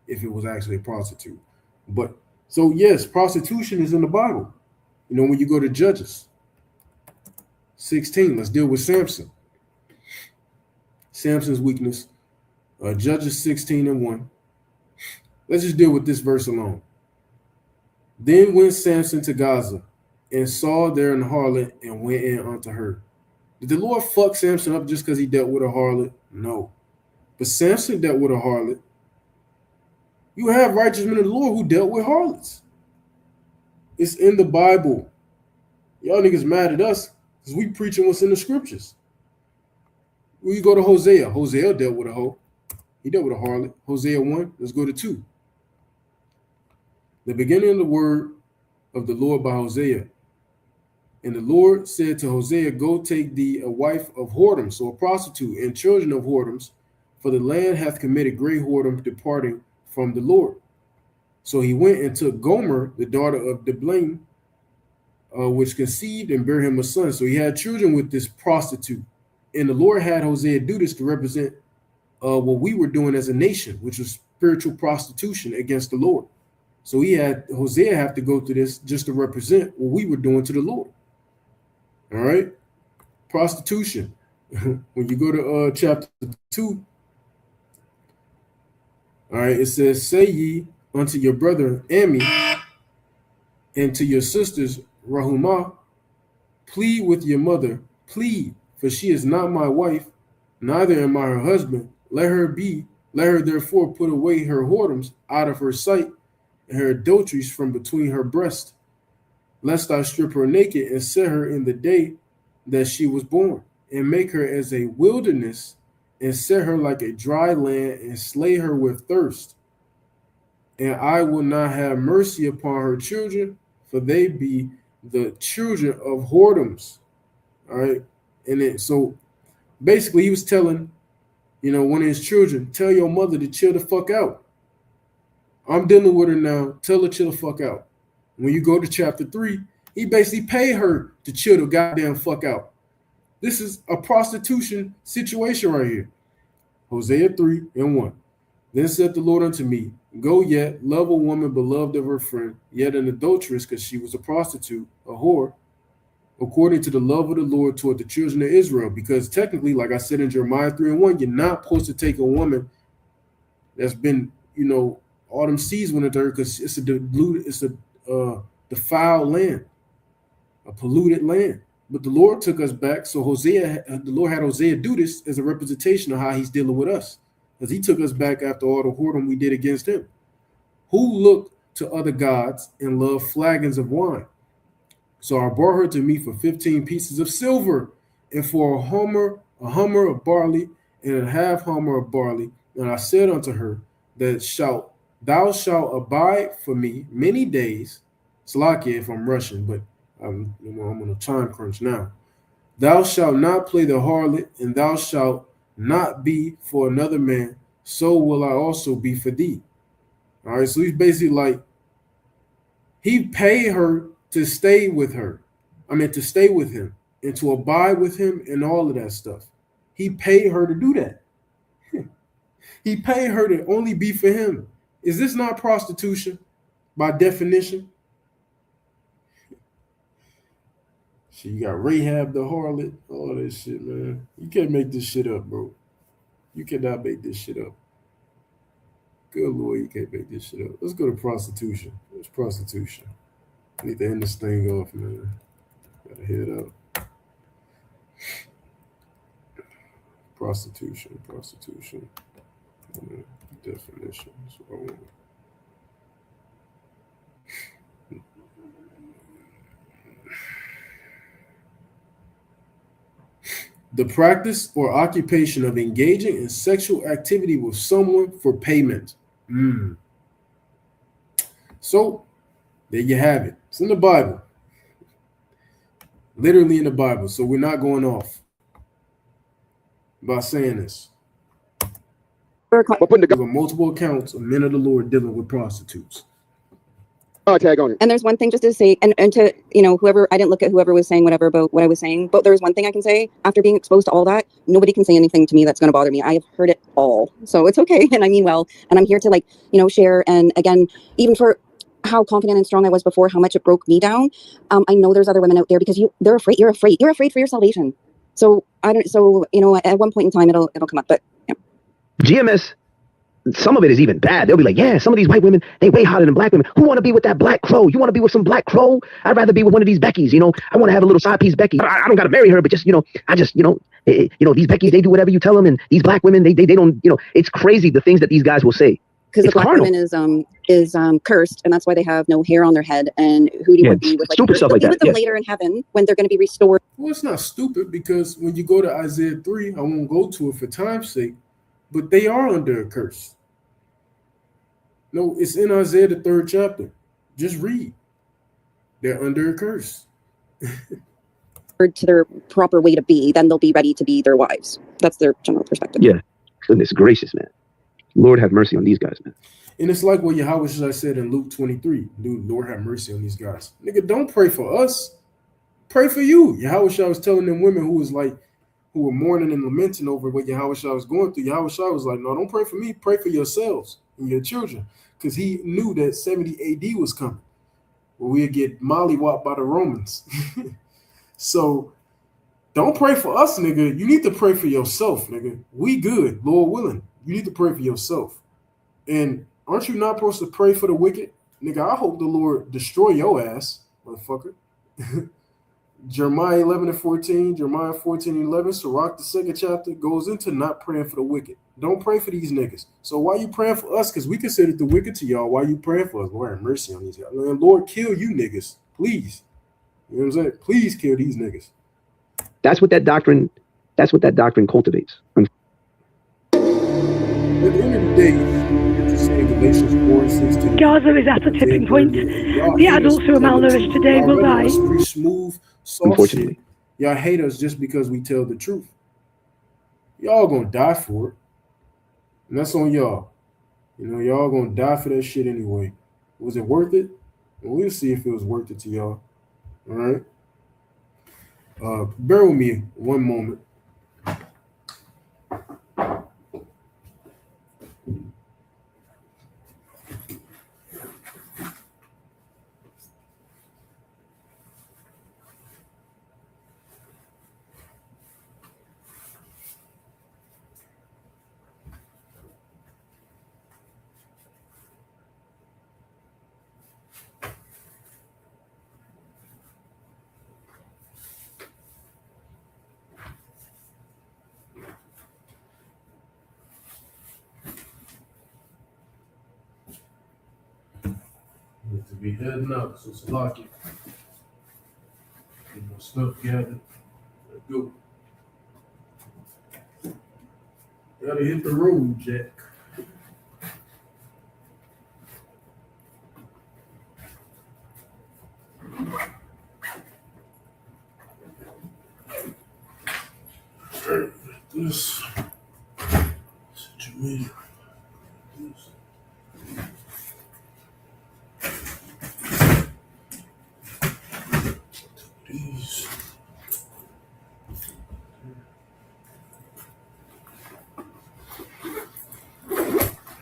if it was actually a prostitute. But so yes, prostitution is in the Bible. You know, when you go to Judges 16, let's deal with Samson. Samson's weakness. Judges 16:1. Let's just deal with this verse alone. Then went Samson to Gaza and saw there an harlot and went in unto her. Did the Lord fuck Samson up just because he dealt with a harlot? No. But Samson dealt with a harlot. You have righteous men of the Lord who dealt with harlots. It's in the Bible. Y'all niggas mad at us because we preaching what's in the scriptures. When you go to Hosea, Hosea dealt with a hoe. He dealt with a harlot. Hosea 1, let's go to 2. The beginning of the word of the Lord by Hosea. And the Lord said to Hosea, go take thee a wife of whoredoms, so a prostitute, and children of whoredoms, for the land hath committed great whoredom, departing from the Lord. So he went and took Gomer, the daughter of Diblaim, which conceived and bare him a son. So he had children with this prostitute. And the Lord had Hosea do this to represent what we were doing as a nation, which was spiritual prostitution against the Lord. So he had Hosea have to go through this just to represent what we were doing to the Lord. All right. Prostitution. When you go to chapter 2, all right, it says, say ye unto your brother Ami and to your sisters Rahumah, plead with your mother, plead, for she is not my wife, neither am I her husband. Let her therefore put away her whoredoms out of her sight, and her adulteries from between her breasts, lest I strip her naked and set her in the day that she was born, and make her as a wilderness, and set her like a dry land, and slay her with thirst. And I will not have mercy upon her children, for they be the children of whoredoms. All right. And then, so basically he was telling, you know, one of his children, tell your mother to chill the fuck out. I'm dealing with her now. Tell her chill the fuck out. When you go to chapter 3, he basically paid her to chill the goddamn fuck out. This is a prostitution situation right here. Hosea 3:1. Then said the Lord unto me, Go yet, love a woman beloved of her friend, yet an adulteress, because she was a prostitute, a whore, according to the love of the Lord toward the children of Israel. Because technically, like I said in Jeremiah 3:1, you're not supposed to take a woman that's been, all them seas went into her, because it's a defiled land, a polluted land. But the Lord took us back. So the Lord had Hosea do this as a representation of how He's dealing with us, because He took us back after all the whoredom we did against Him. Who looked to other gods and loved flagons of wine? So I brought her to me for 15 pieces of silver, and for a hummer of barley, and a half hummer of barley. And I said unto her, thou shalt abide for me many days. Slakia if I'm Russian, but I'm on a time crunch now. Thou shalt not play the harlot, and thou shalt not be for another man. So will I also be for thee. All right, so he's basically like, he paid her to stay with her. To stay with him and to abide with him and all of that stuff. He paid her to do that. He paid her to only be for him. Is this not prostitution by definition? So you got Rahab the harlot, all that shit, man. You can't make this shit up, bro. You cannot make this shit up. Good Lord, you can't make this shit up. Let's go to prostitution. It's prostitution. I need to end this thing off, man. Gotta head up. Prostitution. Definitions. The practice or occupation of engaging in sexual activity with someone for payment. So, there you have it. It's in the Bible. Literally in the Bible. So we're not going off by saying this. There were multiple accounts of men of the Lord dealing with prostitutes. Tag on it. And there's one thing just to say, and to, whoever, I didn't look at whoever was saying whatever about what I was saying, but there's one thing I can say. After being exposed to all that, nobody can say anything to me that's going to bother me. I have heard it all. So it's okay. And I mean well. And I'm here to share. And again, even for how confident and strong I was before, how much it broke me down. I know there's other women out there because they're afraid. You're afraid for your salvation. So at one point in time, it'll come up. But yeah. GMS, some of it is even bad. They'll be like, yeah, some of these white women, they way hotter than black women. Who want to be with that black crow? You want to be with some black crow? I'd rather be with one of these Beckys. I want to have a little side piece Becky. I don't got to marry her, but just, these Beckys, they do whatever you tell them. And these black women, they don't, it's crazy the things that these guys will say. Because the black woman is cursed, and that's why they have no hair on their head. And who do you want to be with? Stupid stuff like that. With them later in heaven when they're going to be restored. Well, it's not stupid, because when you go to Isaiah 3, I won't go to it for time's sake, but they are under a curse. No, it's in Isaiah the 3rd chapter. Just read. They're under a curse. To their proper way to be, then they'll be ready to be their wives. That's their general perspective. Yeah. Goodness gracious, man. Lord have mercy on these guys, man. And it's like what Yahweh said in Luke 23. Dude, Lord have mercy on these guys. Nigga, don't pray for us. Pray for you. Yahweh was telling them women who were mourning and lamenting over what Yahweh was going through. Yahweh was like, no, don't pray for me. Pray for yourselves and your children. Because he knew that 70 AD was coming, where we'd get mollywopped by the Romans. So don't pray for us, nigga. You need to pray for yourself, nigga. We good, Lord willing. You need to pray for yourself. And aren't you not supposed to pray for the wicked? Nigga, I hope the Lord destroy your ass, motherfucker. Jeremiah 11:14, Jeremiah 14:11, Sirach the 2nd chapter goes into not praying for the wicked. Don't pray for these niggas. So why you praying for us? Because we consider the wicked to y'all. Why you praying for us? Lord have mercy on these guys. Lord, kill you niggas, please. You know what I'm saying? Please kill these niggas. That's what that doctrine cultivates. At the end of the day, it's saying Galatians 4:16. Gaza is at a tipping point. The adults who are malnourished today will die. Pretty smooth, soft Unfortunately. shit. Y'all hate us just because we tell the truth. Y'all gonna die for it. And that's on y'all. Y'all gonna die for that shit anyway. Was it worth it? Well, we'll see if it was worth it to y'all. All right. Bear with me one moment. be heading out, so it's lock it. Get my stuff gathered. Let's go. Gotta hit the road, Jack. This situation. These.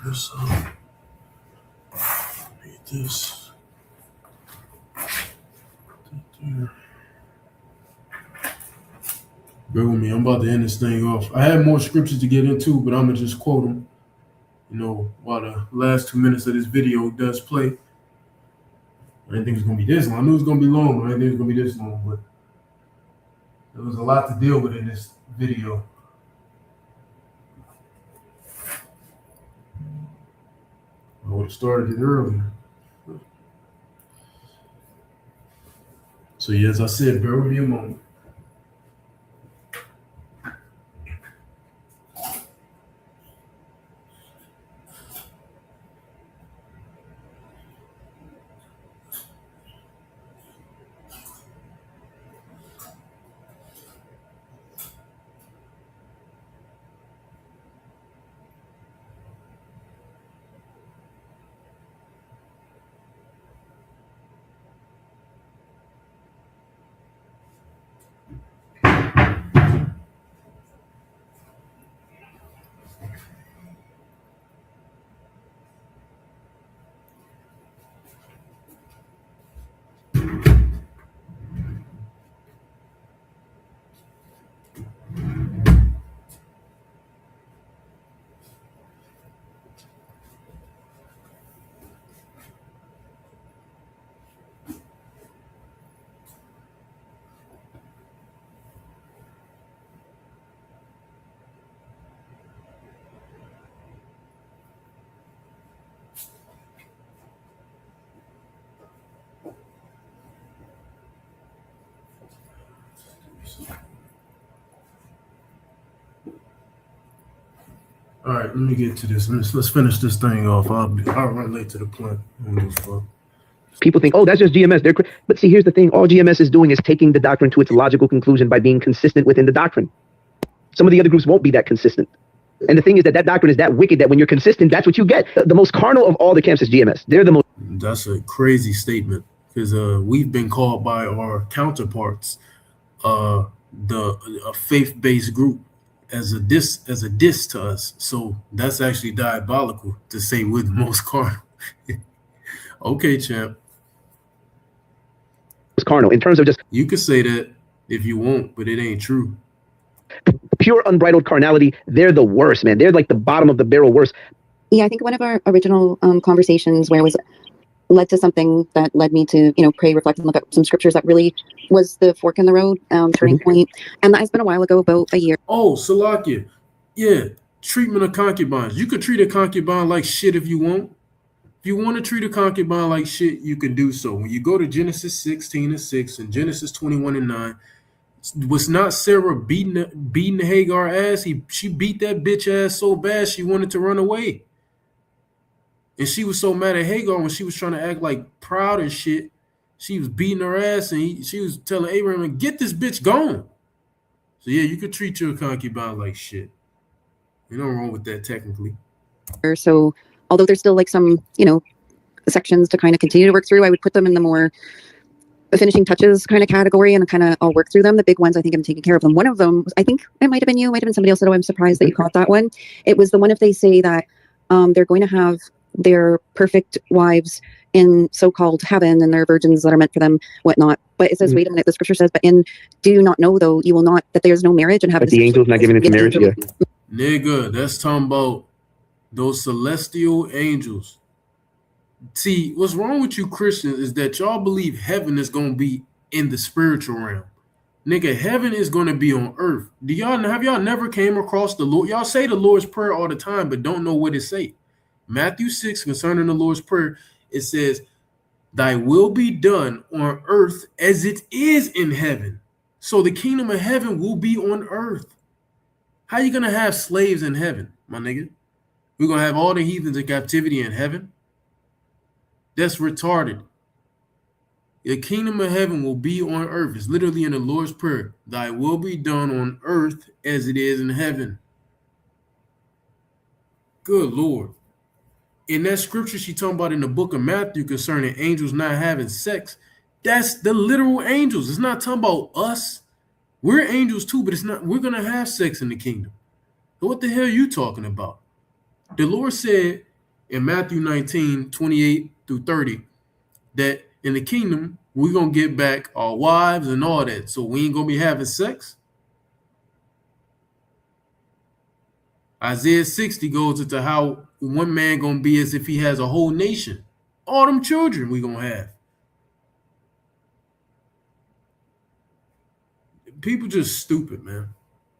This need this. There. Bear with me. I'm about to end this thing off. I had more scriptures to get into, but I'm gonna just quote them. You know, while the last 2 minutes of this video does play. I didn't think it was gonna be this long. I knew it was gonna be long, but I didn't think it was gonna be this long. But there was a lot to deal with in this video. I would have started it earlier. So yeah, as I said, bear with me a moment. All right, let me get to this. Let's finish this thing off. I'll run late to the plant. People think, oh, that's just GMS. But see, here's the thing. All GMS is doing is taking the doctrine to its logical conclusion by being consistent within the doctrine. Some of the other groups won't be that consistent. And the thing is that doctrine is that wicked that when you're consistent, that's what you get. The most carnal of all the camps is GMS. They're the most. That's a crazy statement because we've been called by our counterparts, a faith-based group, as a diss to us. So that's actually diabolical to say we're the most carnal. Okay, champ. It's carnal in terms of just. You could say that if you want, but it ain't true. Pure unbridled carnality. They're the worst, man. They're like the bottom of the barrel worst. Yeah, I think one of our original conversations where it was led to something that led me to, pray, reflect, and look up some scriptures that really was the fork in the road, turning point. And that has been a while ago, about a year. Oh, Salakia. Yeah, treatment of concubines. You could treat a concubine like shit if you want. If you want to treat a concubine like shit, you can do so. When you go to Genesis 16:6 and Genesis 21:9, was not Sarah beating Hagar ass? She beat that bitch ass so bad she wanted to run away. And she was so mad at Hagar when she was trying to act like proud and shit. She was beating her ass and she was telling Abraham, get this bitch gone. So yeah, you could treat your concubine like shit. There's nothing wrong with that technically. So although there's still like some, sections to kind of continue to work through, I would put them in the more finishing touches kind of category and kind of I'll work through them. The big ones, I think I'm taking care of them. One of them, I think it might have been you, might have been somebody else. So I'm surprised that you caught that one. It was the one if they say that they're going to have their perfect wives in so-called heaven and their virgins that are meant for them, whatnot. But it says, wait a minute, the scripture says, but do you not know though, you will not, that there's no marriage in heaven. But the angels not giving into marriage, yeah. Nigga, that's talking about those celestial angels. See, what's wrong with you Christians is that y'all believe heaven is going to be in the spiritual realm. Nigga, heaven is going to be on earth. Have y'all never came across the Lord? Y'all say the Lord's Prayer all the time, but don't know what it say. Matthew 6, concerning the Lord's Prayer, it says, Thy will be done on earth as it is in heaven. So the kingdom of heaven will be on earth. How you gonna have slaves in heaven, my nigga? We're gonna have all the heathens in captivity in heaven? That's retarded. The kingdom of heaven will be on earth. It's literally in the Lord's Prayer. Thy will be done on earth as it is in heaven. Good Lord. In that scripture she talking about in the book of Matthew concerning angels not having sex, that's the literal angels. It's not talking about us. We're angels too, but it's not. We're going to have sex in the kingdom. So what the hell are you talking about? The Lord said in Matthew 19:28 through 30, that in the kingdom, we're going to get back our wives and all that. So we ain't going to be having sex. Isaiah 60 goes into how one man going to be as if he has a whole nation. All them children we going to have. People just stupid, man.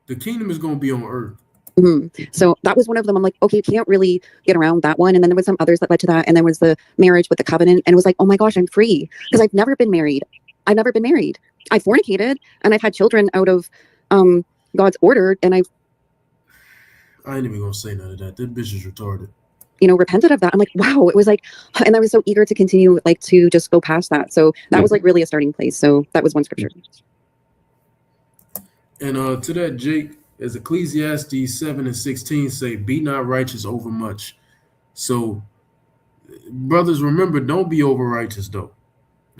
The kingdom is going to be on earth. Mm-hmm. So that was one of them. I'm like, okay, you can't really get around that one. And then there was some others that led to that. And there was the marriage with the covenant. And it was like, oh my gosh, I'm free. Because I've never been married. I fornicated and I've had children out of God's order. And I ain't even going to say none of that. That bitch is retarded. Repented of that. I'm like, wow, it was like, and I was so eager to continue, like, to just go past that. So that was like really a starting place. So that was one scripture. And to that, Jake, as Ecclesiastes 7:16 say, be not righteous over much. So, brothers, remember, don't be over righteous, though.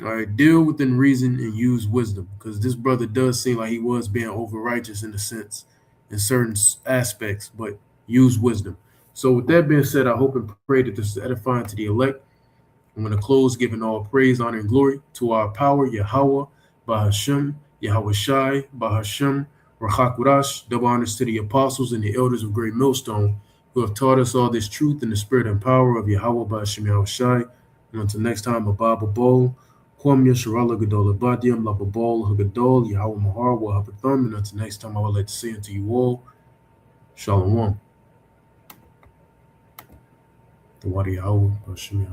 All right, deal within reason and use wisdom, because this brother does seem like he was being over righteous in a sense, in certain aspects, but use wisdom. So, with that being said, I hope and pray that this is edifying to the elect. I'm going to close giving all praise, honor, and glory to our power, Yahweh, Bahashem, Yahweh Shai, Bahashem, Rachakurash. Double honors to the apostles and the elders of Great Millstone who have taught us all this truth in the spirit and power of Yahweh, Bahashem, Yahweh Shai. And until next time, Abba Bol, Kwam Yasharala Gadol Abadiam, Lababol, Hagadol, Yahweh Mahar, Wahabatham. And until next time, I would like to say unto you all, Shalom. The Wadi Yahweh, Bahashem, Yahweh.